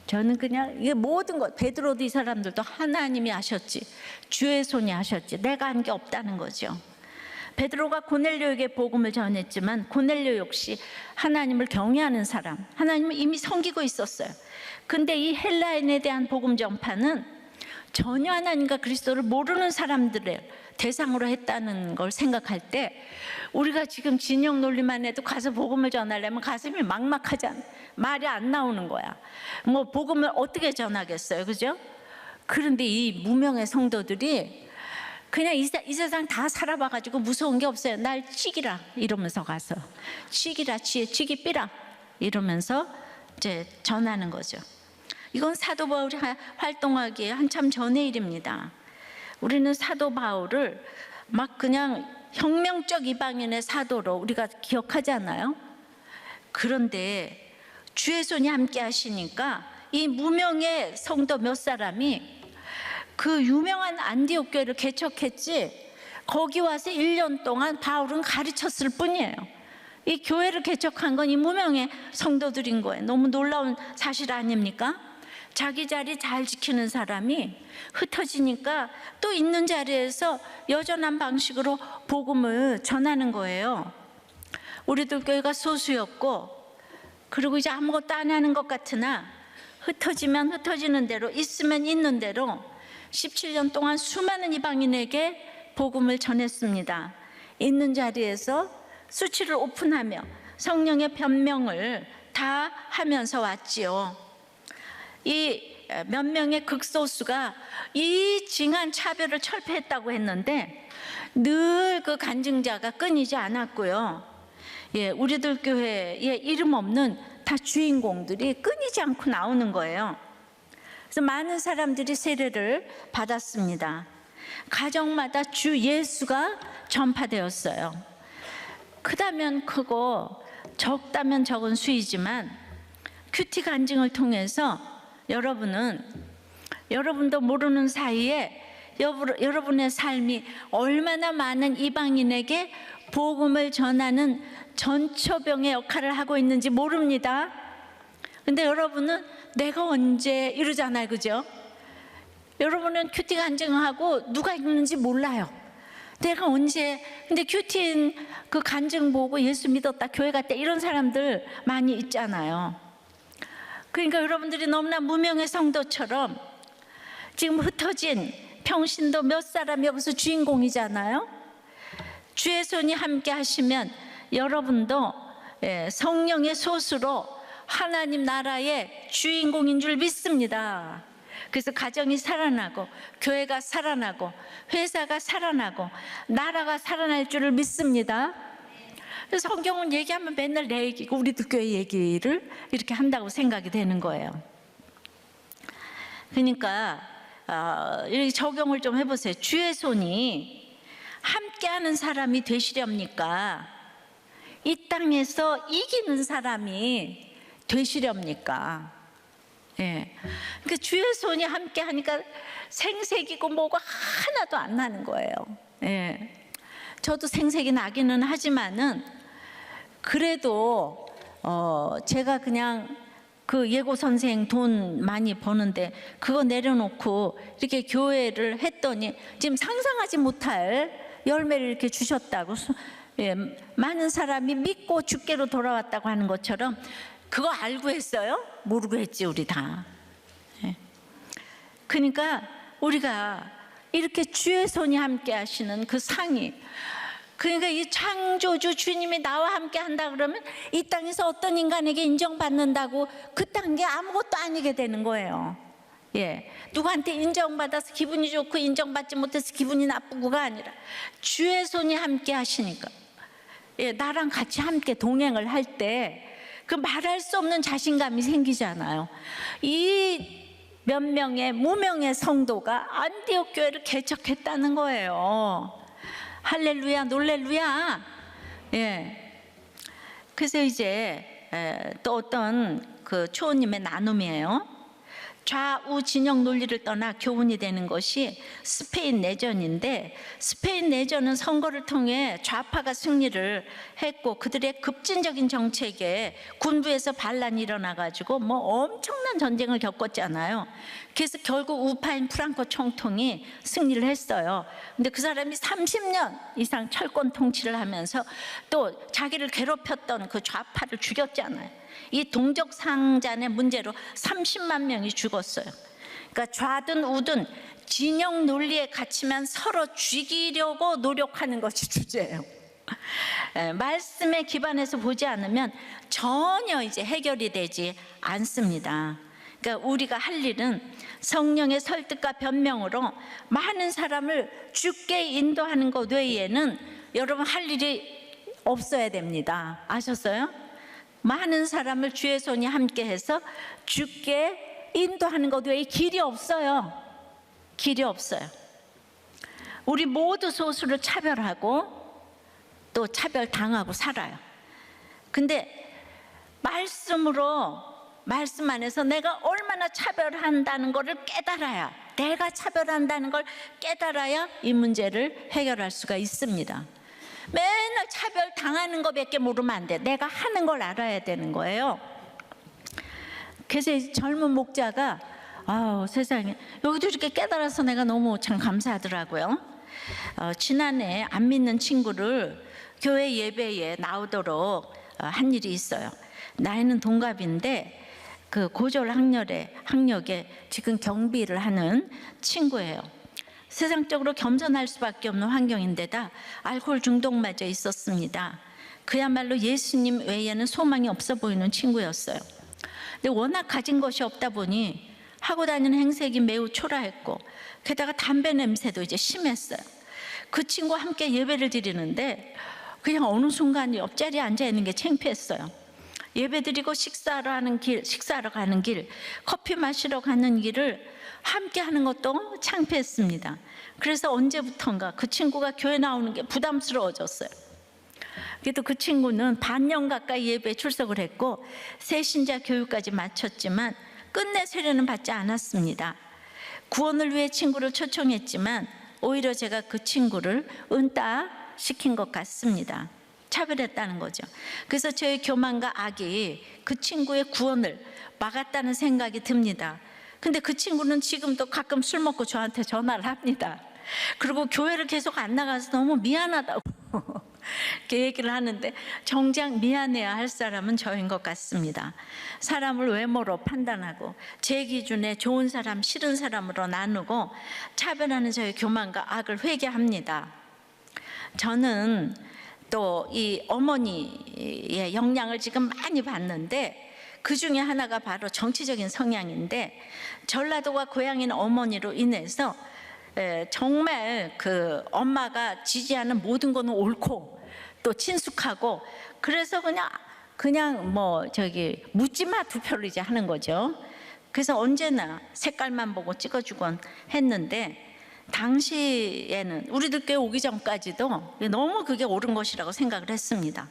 저는 그냥 이게 모든 것, 베드로도 이 사람들도 하나님이 하셨지, 주의 손이 하셨지, 내가 한 게 없다는 거죠. 베드로가 고넬료에게 복음을 전했지만 고넬료 역시 하나님을 경외하는 사람, 하나님을 이미 섬기고 있었어요. 근데 이 헬라인에 대한 복음 전파는 전혀 하나님과 그리스도를 모르는 사람들의 대상으로 했다는 걸 생각할 때, 우리가 지금 진영 논리만 해도 가서 복음을 전하려면 가슴이 막막하잖아. 말이 안 나오는 거야. 뭐 복음을 어떻게 전하겠어요, 그죠? 그런데 이 무명의 성도들이 그냥 이 세상 다 살아봐가지고 무서운 게 없어요. 날 치기라 이러면서 가서 치기라, 치기 삐라 이러면서 이제 전하는 거죠. 이건 사도 바울이 활동하기에 한참 전의 일입니다. 우리는 사도 바울을 막 그냥 혁명적 이방인의 사도로 우리가 기억하잖아요. 그런데 주의 손이 함께 하시니까 이 무명의 성도 몇 사람이 그 유명한 안디옥 교회를 개척했지, 거기 와서 1년 동안 바울은 가르쳤을 뿐이에요. 이 교회를 개척한 건 이 무명의 성도들인 거예요. 너무 놀라운 사실 아닙니까? 자기 자리 잘 지키는 사람이 흩어지니까 또 있는 자리에서 여전한 방식으로 복음을 전하는 거예요. 우리들 교회가 소수였고, 그리고 이제 아무것도 안 하는 것 같으나 흩어지면 흩어지는 대로, 있으면 있는 대로 17년 동안 수많은 이방인에게 복음을 전했습니다. 있는 자리에서 수치를 오픈하며 성령의 변명을 다 하면서 왔지요. 이 몇 명의 극소수가 이 징한 차별을 철폐했다고 했는데 늘 그 간증자가 끊이지 않았고요. 예, 우리들 교회에 이름 없는 다 주인공들이 끊이지 않고 나오는 거예요. 그래서 많은 사람들이 세례를 받았습니다. 가정마다 주 예수가 전파되었어요. 크다면 크고 적다면 적은 수이지만 큐티 간증을 통해서 여러분도 모르는 사이에 여러분의 삶이 얼마나 많은 이방인에게 복음을 전하는 전초병의 역할을 하고 있는지 모릅니다. 근데 여러분은 내가 언제 이러잖아요, 그죠? 여러분은 큐티 간증하고 누가 읽는지 몰라요. 내가 언제, 근데 큐티 그 간증 보고 예수 믿었다, 교회 갔다, 이런 사람들 많이 있잖아요. 그러니까 여러분들이 너무나 무명의 성도처럼 지금 흩어진 평신도 몇 사람 여기서 주인공이잖아요. 주의 손이 함께 하시면 여러분도 성령의 소수로 하나님 나라의 주인공인 줄 믿습니다. 그래서 가정이 살아나고 교회가 살아나고 회사가 살아나고 나라가 살아날 줄을 믿습니다. 그래서 성경은 얘기하면 맨날 내 얘기고 우리들 교회 얘기를 이렇게 한다고 생각이 되는 거예요. 그러니까 이렇게 적용을 좀 해보세요. 주의 손이 함께하는 사람이 되시렵니까? 이 땅에서 이기는 사람이 되시렵니까? 예. 그러니까 주의 손이 함께하니까 생색이고 뭐가 하나도 안 나는 거예요. 예. 저도 생색이 나기는 하지만은 그래도 제가 그냥 그 예고 선생 돈 많이 버는데 그거 내려놓고 이렇게 교회를 했더니 지금 상상하지 못할 열매를 이렇게 주셨다고, 예, 많은 사람이 믿고 주께로 돌아왔다고 하는 것처럼 그거 알고 했어요? 모르고 했지 우리 다. 예. 그러니까 우리가 이렇게 주의 손이 함께 하시는 그 상이, 그러니까 이 창조주 주님이 나와 함께 한다 그러면 이 땅에서 어떤 인간에게 인정받는다고 그딴 게 아무것도 아니게 되는 거예요. 예, 누구한테 인정받아서 기분이 좋고 인정받지 못해서 기분이 나쁘고가 아니라 주의 손이 함께 하시니까, 예, 나랑 같이 함께 동행을 할 때 그 말할 수 없는 자신감이 생기잖아요. 이 몇 명의 무명의 성도가 안디옥 교회를 개척했다는 거예요. 할렐루야, 놀렐루야. 예. 그래서 이제 또 어떤 그 초원님의 나눔이에요. 좌우 진영 논리를 떠나 교훈이 되는 것이 스페인 내전인데, 스페인 내전은 선거를 통해 좌파가 승리를 했고 그들의 급진적인 정책에 군부에서 반란이 일어나가지고 뭐 엄청난 전쟁을 겪었잖아요. 그래서 결국 우파인 프랑코 총통이 승리를 했어요. 근데 그 사람이 30년 이상 철권 통치를 하면서 또 자기를 괴롭혔던 그 좌파를 죽였잖아요. 이 동족 상잔의 문제로 30만 명이 죽었어요. 그러니까 좌든 우든 진영 논리에 갇히면 서로 죽이려고 노력하는 것이 주제예요. 말씀에 기반해서 보지 않으면 전혀 이제 해결이 되지 않습니다. 그러니까 우리가 할 일은 성령의 설득과 변명으로 많은 사람을 주께 인도하는 것 외에는 여러분 할 일이 없어야 됩니다. 아셨어요? 많은 사람을 주의 손이 함께해서 주께 인도하는 것 외에 길이 없어요. 길이 없어요. 우리 모두 소수를 차별하고 또 차별당하고 살아요. 근데 말씀으로, 말씀 안에서 내가 얼마나 차별한다는 것을 깨달아야, 내가 차별한다는 걸 깨달아야 이 문제를 해결할 수가 있습니다. 맨날 차별 당하는 것밖에 모르면 안 돼. 내가 하는 걸 알아야 되는 거예요. 그래서 젊은 목자가 세상에 여기도 이렇게 깨달아서 내가 너무 참 감사하더라고요. 지난해 안 믿는 친구를 교회 예배에 나오도록 한 일이 있어요. 나이는 동갑인데 그 고졸 학력에 지금 경비를 하는 친구예요. 세상적으로 겸손할 수밖에 없는 환경인데다 알코올 중독마저 있었습니다. 그야말로 예수님 외에는 소망이 없어 보이는 친구였어요. 근데 워낙 가진 것이 없다 보니 하고 다니는 행색이 매우 초라했고 게다가 담배 냄새도 이제 심했어요. 그 친구와 함께 예배를 드리는데 그냥 어느 순간 옆자리에 앉아 있는 게 창피했어요. 예배 드리고 식사하러 가는 길, 커피 마시러 가는 길을 함께 하는 것도 창피했습니다. 그래서 언제부턴가 그 친구가 교회 나오는 게 부담스러워졌어요. 그래도 그 친구는 반년 가까이 예배에 출석을 했고 새신자 교육까지 마쳤지만 끝내 세례는 받지 않았습니다. 구원을 위해 친구를 초청했지만 오히려 제가 그 친구를 은따시킨 것 같습니다. 차별했다는 거죠. 그래서 저의 교만과 악이 그 친구의 구원을 막았다는 생각이 듭니다. 근데 그 친구는 지금도 가끔 술 먹고 저한테 전화를 합니다. 그리고 교회를 계속 안 나가서 너무 미안하다고 이렇게 얘기를 하는데 정작 미안해야 할 사람은 저인 것 같습니다. 사람을 외모로 판단하고 제 기준에 좋은 사람, 싫은 사람으로 나누고 차별하는 저의 교만과 악을 회개합니다. 저는 또 이 어머니의 영향을 지금 많이 받는데 그 중에 하나가 바로 정치적인 성향인데 전라도가 고향인 어머니로 인해서 정말 그 엄마가 지지하는 모든 거는 옳고 또 친숙하고 그래서 그냥 묻지마 투표를 이제 하는 거죠. 그래서 언제나 색깔만 보고 찍어주곤 했는데 당시에는 우리들 교회 오기 전까지도 너무 그게 옳은 것이라고 생각을 했습니다.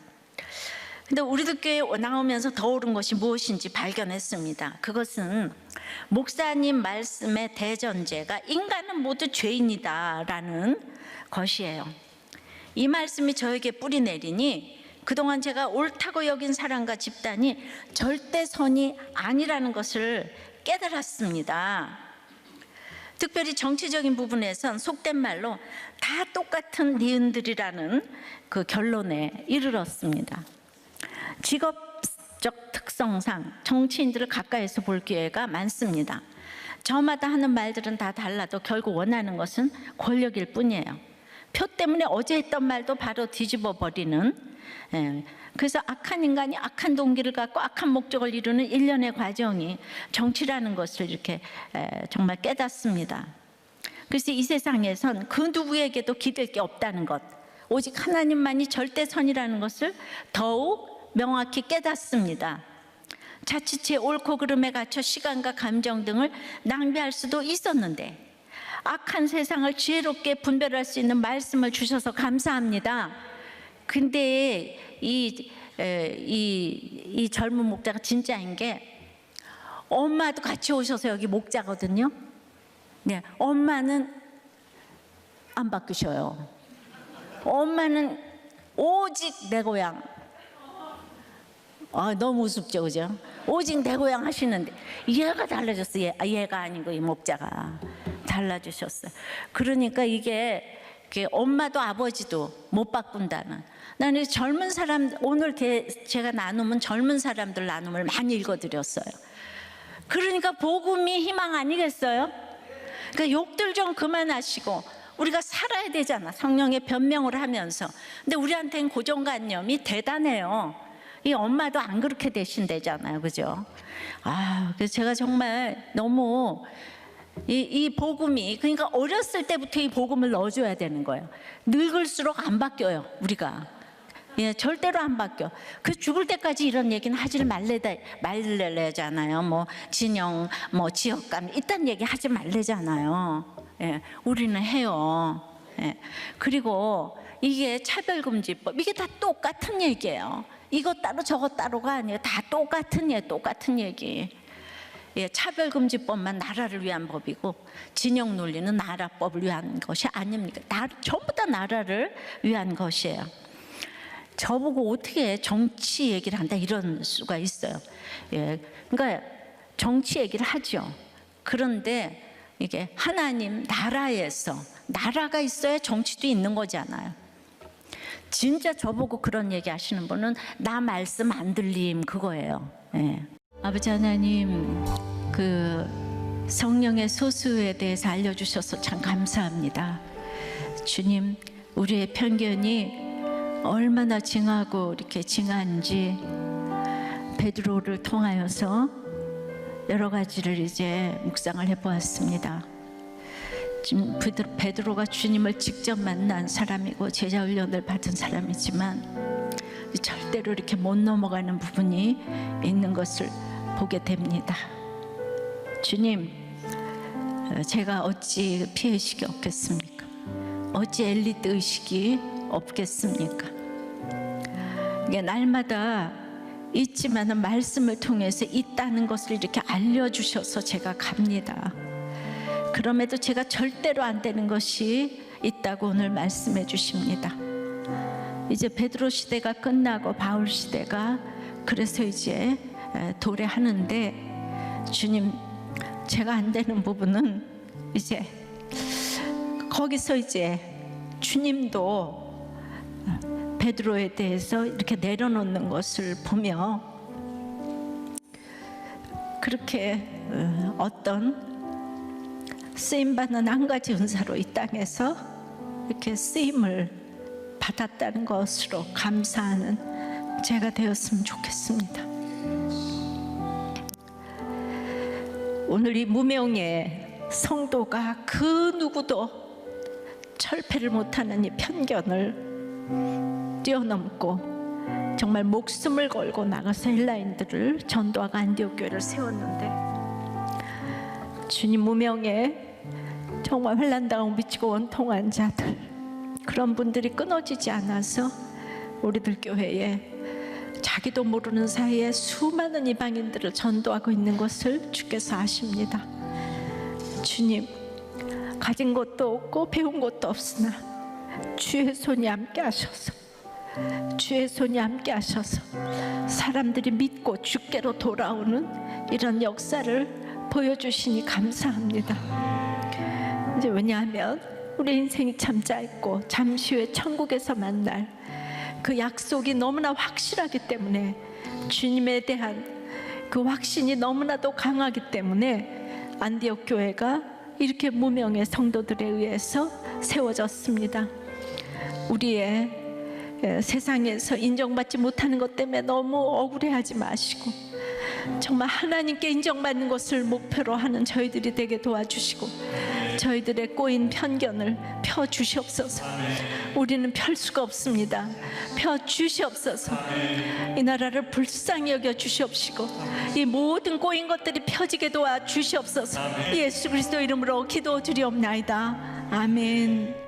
근데 우리들 교회 나오면서 더 옳은 것이 무엇인지 발견했습니다. 그것은 목사님 말씀의 대전제가 인간은 모두 죄인이다라는 것이에요. 이 말씀이 저에게 뿌리 내리니 그동안 제가 옳다고 여긴 사람과 집단이 절대 선이 아니라는 것을 깨달았습니다. 특별히 정치적인 부분에선 속된 말로 다 똑같은 니은들이라는 그 결론에 이르렀습니다. 직업적 특성상 정치인들을 가까이서 볼 기회가 많습니다. 저마다 하는 말들은 다 달라도 결국 원하는 것은 권력일 뿐이에요. 표 때문에 어제 했던 말도 바로 뒤집어 버리는, 그래서 악한 인간이 악한 동기를 갖고 악한 목적을 이루는 일련의 과정이 정치라는 것을 이렇게 정말 깨닫습니다. 그래서 이 세상에선 그 누구에게도 기댈 게 없다는 것, 오직 하나님만이 절대선이라는 것을 더욱 명확히 깨닫습니다. 자칫 제 옳고 그름에 갇혀 시간과 감정 등을 낭비할 수도 있었는데 악한 세상을 지혜롭게 분별할 수 있는 말씀을 주셔서 감사합니다. 근데 이 젊은 목자가 진짜인 게 엄마도 같이 오셔서 여기 목자거든요. 네, 엄마는 안 바뀌셔요. 엄마는 오직 내 고향. 너무 우습죠, 그죠? 오직 내 고향 하시는데 얘가 달라졌어요. 얘가 아니고 이 목자가 달라지셨어요. 그러니까 이게 엄마도 아버지도 못 바꾼다는. 나는 젊은 사람, 오늘 제가 나누면 젊은 사람들 나눔을 많이 읽어드렸어요. 그러니까 복음이 희망 아니겠어요? 그러니까 욕들 좀 그만하시고 우리가 살아야 되잖아, 성령의 변명을 하면서. 근데 우리한테는 고정관념이 대단해요. 이 엄마도 안 그렇게 되신대잖아요, 그죠? 그래서 제가 정말 너무 이 복음이, 그러니까 어렸을 때부터 이 복음을 넣어줘야 되는 거예요. 늙을수록 안 바뀌어요, 우리가. 예, 절대로 안 바뀌어. 그 죽을 때까지 이런 얘기는 하지 말래잖아요. 뭐 진영, 뭐 지역감 이딴 얘기 하지 말래잖아요. 예, 우리는 해요. 예. 그리고 이게 차별금지법, 이게 다 똑같은 얘기예요. 이거 따로 저거 따로가 아니에요. 다 똑같은 얘기. 예, 차별금지법만 나라를 위한 법이고 진영 논리는 나라법을 위한 것이 아닙니까? 전부 다 나라를 위한 것이에요. 저보고 어떻게 정치 얘기를 한다 이런 수가 있어요. 예, 그러니까 정치 얘기를 하죠. 그런데 이게 하나님 나라에서, 나라가 있어야 정치도 있는 거잖아요. 진짜 저보고 그런 얘기 하시는 분은 나 말씀 안 들림 그거예요. 예. 아버지 하나님, 그 성령의 소수에 대해서 알려주셔서 참 감사합니다. 주님, 우리의 편견이 얼마나 징하고 이렇게 징한지 베드로를 통하여서 여러 가지를 이제 묵상을 해보았습니다. 지금 베드로가 주님을 직접 만난 사람이고 제자 훈련을 받은 사람이지만 절대로 이렇게 못 넘어가는 부분이 있는 것을 보게 됩니다. 주님, 제가 어찌 피해의식이 없겠습니까? 어찌 엘리트 의식이 없겠습니까? 이게 날마다 있지만은 말씀을 통해서 있다는 것을 이렇게 알려주셔서 제가 갑니다. 그럼에도 제가 절대로 안 되는 것이 있다고 오늘 말씀해 주십니다. 이제 베드로 시대가 끝나고 바울 시대가 그래서 이제 도래하는데, 주님, 제가 안 되는 부분은 이제 거기서 이제 주님도 베드로에 대해서 이렇게 내려놓는 것을 보며 그렇게 어떤 쓰임받는 한 가지 은사로 이 땅에서 이렇게 쓰임을 받았다는 것으로 감사하는 제가 되었으면 좋겠습니다. 오늘 이 무명의 성도가 그 누구도 철폐를 못하는 이 편견을 뛰어넘고 정말 목숨을 걸고 나가서 헬라인들을 전도하고 안디옥 교회를 세웠는데, 주님, 무명의 정말 환난당하고 미치고 원통한 자들, 그런 분들이 끊어지지 않아서 우리들 교회에 자기도 모르는 사이에 수많은 이방인들을 전도하고 있는 것을 주께서 아십니다. 주님, 가진 것도 없고 배운 것도 없으나 주의 손이 함께 하셔서, 주의 손이 함께 하셔서 사람들이 믿고 주께로 돌아오는 이런 역사를 보여주시니 감사합니다. 이제 왜냐하면 우리 인생이 참 짧고 잠시 후에 천국에서 만날 그 약속이 너무나 확실하기 때문에, 주님에 대한 그 확신이 너무나도 강하기 때문에 안디옥 교회가 이렇게 무명의 성도들에 의해서 세워졌습니다. 우리의 세상에서 인정받지 못하는 것 때문에 너무 억울해하지 마시고 정말 하나님께 인정받는 것을 목표로 하는 저희들이 되게 도와주시고, 저희들의 꼬인 편견을 펴 주시옵소서. 우리는 펼 수가 없습니다. 펴 주시옵소서. 이 나라를 불쌍히 여겨 주시옵시고 이 모든 꼬인 것들이 펴지게 도와 주시옵소서. 예수 그리스도 이름으로 기도드리옵나이다. 아멘.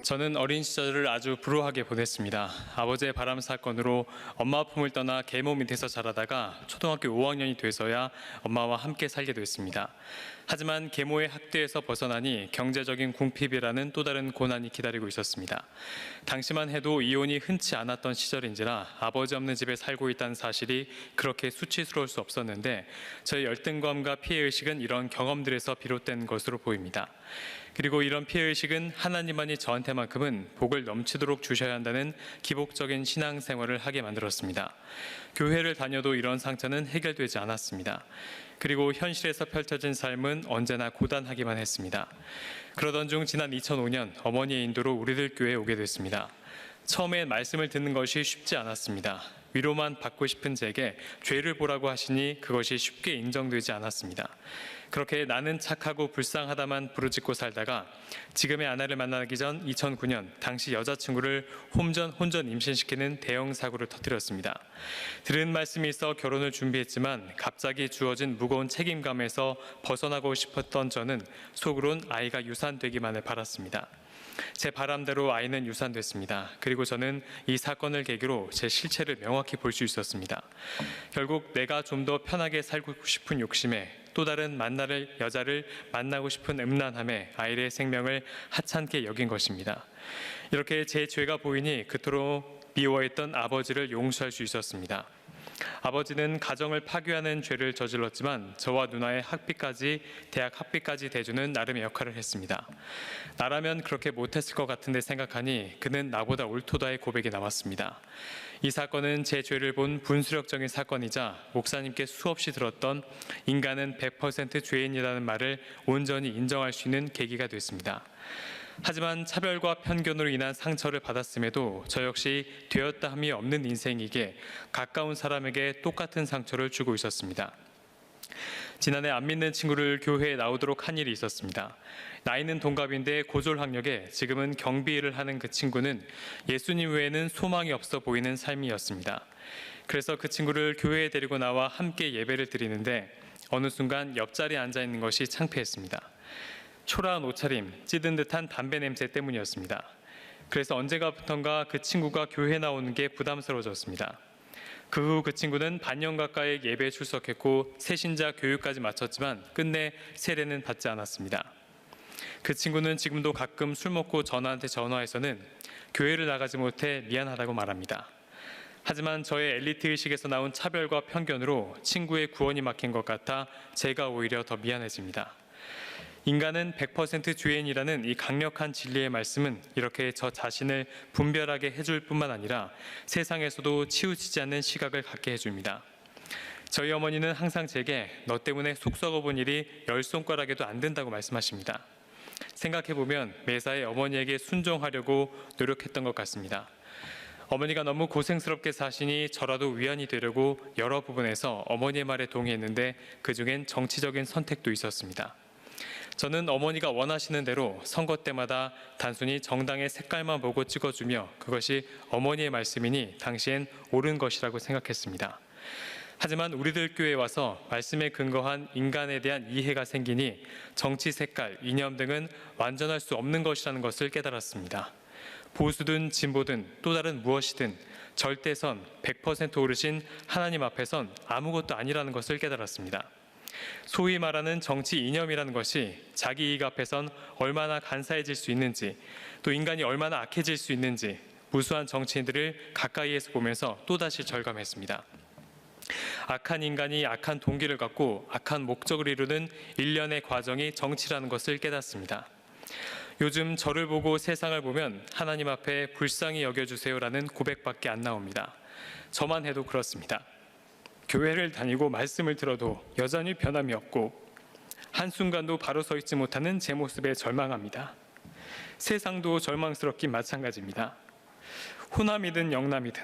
저는 어린 시절을 아주 불우하게 보냈습니다. 아버지의 바람 사건으로 엄마 품을 떠나 계모 밑에서 자라다가 초등학교 5학년이 돼서야 엄마와 함께 살게 됐습니다. 하지만 계모의 학대에서 벗어나니 경제적인 궁핍이라는 또 다른 고난이 기다리고 있었습니다. 당시만 해도 이혼이 흔치 않았던 시절인지라 아버지 없는 집에 살고 있다는 사실이 그렇게 수치스러울 수 없었는데 저의 열등감과 피해의식은 이런 경험들에서 비롯된 것으로 보입니다. 그리고 이런 피해의식은 하나님만이 저한테만큼은 복을 넘치도록 주셔야 한다는 기복적인 신앙생활을 하게 만들었습니다. 교회를 다녀도 이런 상처는 해결되지 않았습니다. 그리고 현실에서 펼쳐진 삶은 언제나 고단하기만 했습니다. 그러던 중 지난 2005년 어머니의 인도로 우리들 교회에 오게 됐습니다. 처음엔 말씀을 듣는 것이 쉽지 않았습니다. 위로만 받고 싶은 제게 죄를 보라고 하시니 그것이 쉽게 인정되지 않았습니다. 그렇게 나는 착하고 불쌍하다만 부르짖고 살다가 지금의 아내를 만나기 전 2009년 당시 여자친구를 혼전 임신시키는 대형 사고를 터뜨렸습니다. 들은 말씀이 있어 결혼을 준비했지만 갑자기 주어진 무거운 책임감에서 벗어나고 싶었던 저는 속으론 아이가 유산되기만을 바랐습니다. 제 바람대로 아이는 유산됐습니다. 그리고 저는 이 사건을 계기로 제 실체를 명확히 볼 수 있었습니다. 결국 내가 좀 더 편하게 살고 싶은 욕심에 또 다른 만날 여자를 만나고 싶은 음란함에 아이의 생명을 하찮게 여긴 것입니다. 이렇게 제 죄가 보이니 그토록 미워했던 아버지를 용서할 수 있었습니다. 아버지는 가정을 파괴하는 죄를 저질렀지만 저와 누나의 대학 학비까지 대주는 나름의 역할을 했습니다. 나라면 그렇게 못했을 것 같은데 생각하니 그는 나보다 옳도다의 고백이 나왔습니다. 이 사건은 제 죄를 본 분수령적인 사건이자 목사님께 수없이 들었던 인간은 100% 죄인이라는 말을 온전히 인정할 수 있는 계기가 됐습니다. 하지만 차별과 편견으로 인한 상처를 받았음에도 저 역시 되었다 함이 없는 인생이기에 가까운 사람에게 똑같은 상처를 주고 있었습니다. 지난해 안 믿는 친구를 교회에 나오도록 한 일이 있었습니다. 나이는 동갑인데 고졸학력에 지금은 경비일을 하는 그 친구는 예수님 외에는 소망이 없어 보이는 삶이었습니다. 그래서 그 친구를 교회에 데리고 나와 함께 예배를 드리는데 어느 순간 옆자리에 앉아 있는 것이 창피했습니다. 초라한 옷차림, 찌든 듯한 담배 냄새 때문이었습니다. 그래서 언젠가부턴가 그 친구가 교회에 나오는 게 부담스러워졌습니다. 그 후 그 친구는 반년 가까이 예배에 출석했고 새신자 교육까지 마쳤지만 끝내 세례는 받지 않았습니다. 그 친구는 지금도 가끔 술 먹고 저한테 전화해서는 교회를 나가지 못해 미안하다고 말합니다. 하지만 저의 엘리트의식에서 나온 차별과 편견으로 친구의 구원이 막힌 것 같아 제가 오히려 더 미안해집니다. 인간은 100% 죄인이라는 이 강력한 진리의 말씀은 이렇게 저 자신을 분별하게 해줄 뿐만 아니라 세상에서도 치우치지 않는 시각을 갖게 해줍니다. 저희 어머니는 항상 제게 너 때문에 속 썩어본 일이 10손가락에도 안 된다고 말씀하십니다. 생각해보면 매사에 어머니에게 순종하려고 노력했던 것 같습니다. 어머니가 너무 고생스럽게 사시니 저라도 위안이 되려고 여러 부분에서 어머니의 말에 동의했는데 그중엔 정치적인 선택도 있었습니다. 저는 어머니가 원하시는 대로 선거 때마다 단순히 정당의 색깔만 보고 찍어주며 그것이 어머니의 말씀이니 당시엔 옳은 것이라고 생각했습니다. 하지만 우리들 교회에 와서 말씀에 근거한 인간에 대한 이해가 생기니 정치 색깔, 이념 등은 완전할 수 없는 것이라는 것을 깨달았습니다. 보수든 진보든 또 다른 무엇이든 절대선 100% 오르신 하나님 앞에선 아무것도 아니라는 것을 깨달았습니다. 소위 말하는 정치 이념이라는 것이 자기 이익 앞에선 얼마나 간사해질 수 있는지, 또 인간이 얼마나 악해질 수 있는지 무수한 정치인들을 가까이에서 보면서 또다시 절감했습니다. 악한 인간이 악한 동기를 갖고 악한 목적을 이루는 일련의 과정이 정치라는 것을 깨닫습니다. 요즘 저를 보고 세상을 보면 하나님 앞에 불쌍히 여겨주세요라는 고백밖에 안 나옵니다. 저만 해도 그렇습니다. 교회를 다니고 말씀을 들어도 여전히 변함이 없고 한순간도 바로 서 있지 못하는 제 모습에 절망합니다. 세상도 절망스럽긴 마찬가지입니다. 호남이든 영남이든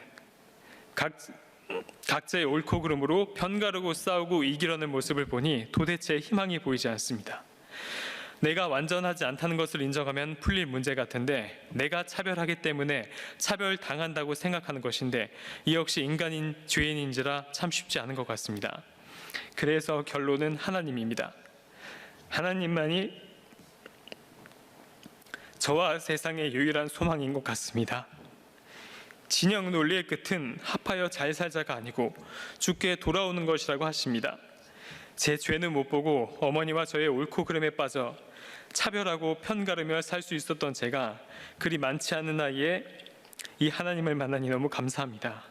각자의 옳고 그름으로 편가르고 싸우고 이기려는 모습을 보니 도대체 희망이 보이지 않습니다. 내가 완전하지 않다는 것을 인정하면 풀릴 문제 같은데 내가 차별하기 때문에 차별당한다고 생각하는 것인데 이 역시 인간인 죄인인지라 참 쉽지 않은 것 같습니다. 그래서 결론은 하나님입니다. 하나님만이 저와 세상의 유일한 소망인 것 같습니다. 진영 논리의 끝은 합하여 잘 살자가 아니고 주께 돌아오는 것이라고 하십니다. 제 죄는 못 보고 어머니와 저의 옳고 그름에 빠져 차별하고 편가르며 살 수 있었던 제가 그리 많지 않은 나이에 이 하나님을 만나니 너무 감사합니다.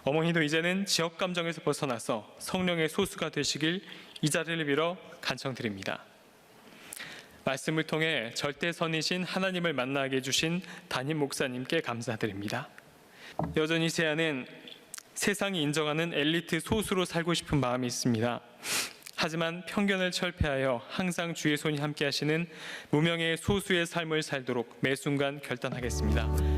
어머니도 이제는 지역 감정에서 벗어나서 성령의 소수가 되시길 이 자리를 빌어 간청드립니다. 말씀을 통해 절대선이신 하나님을 만나게 해주신 담임 목사님께 감사드립니다. 여전히 제 안엔 세상이 인정하는 엘리트 소수로 살고 싶은 마음이 있습니다. 하지만 편견을 철폐하여 항상 주의 손이 함께 하시는 무명의 소수의 삶을 살도록 매 순간 결단하겠습니다.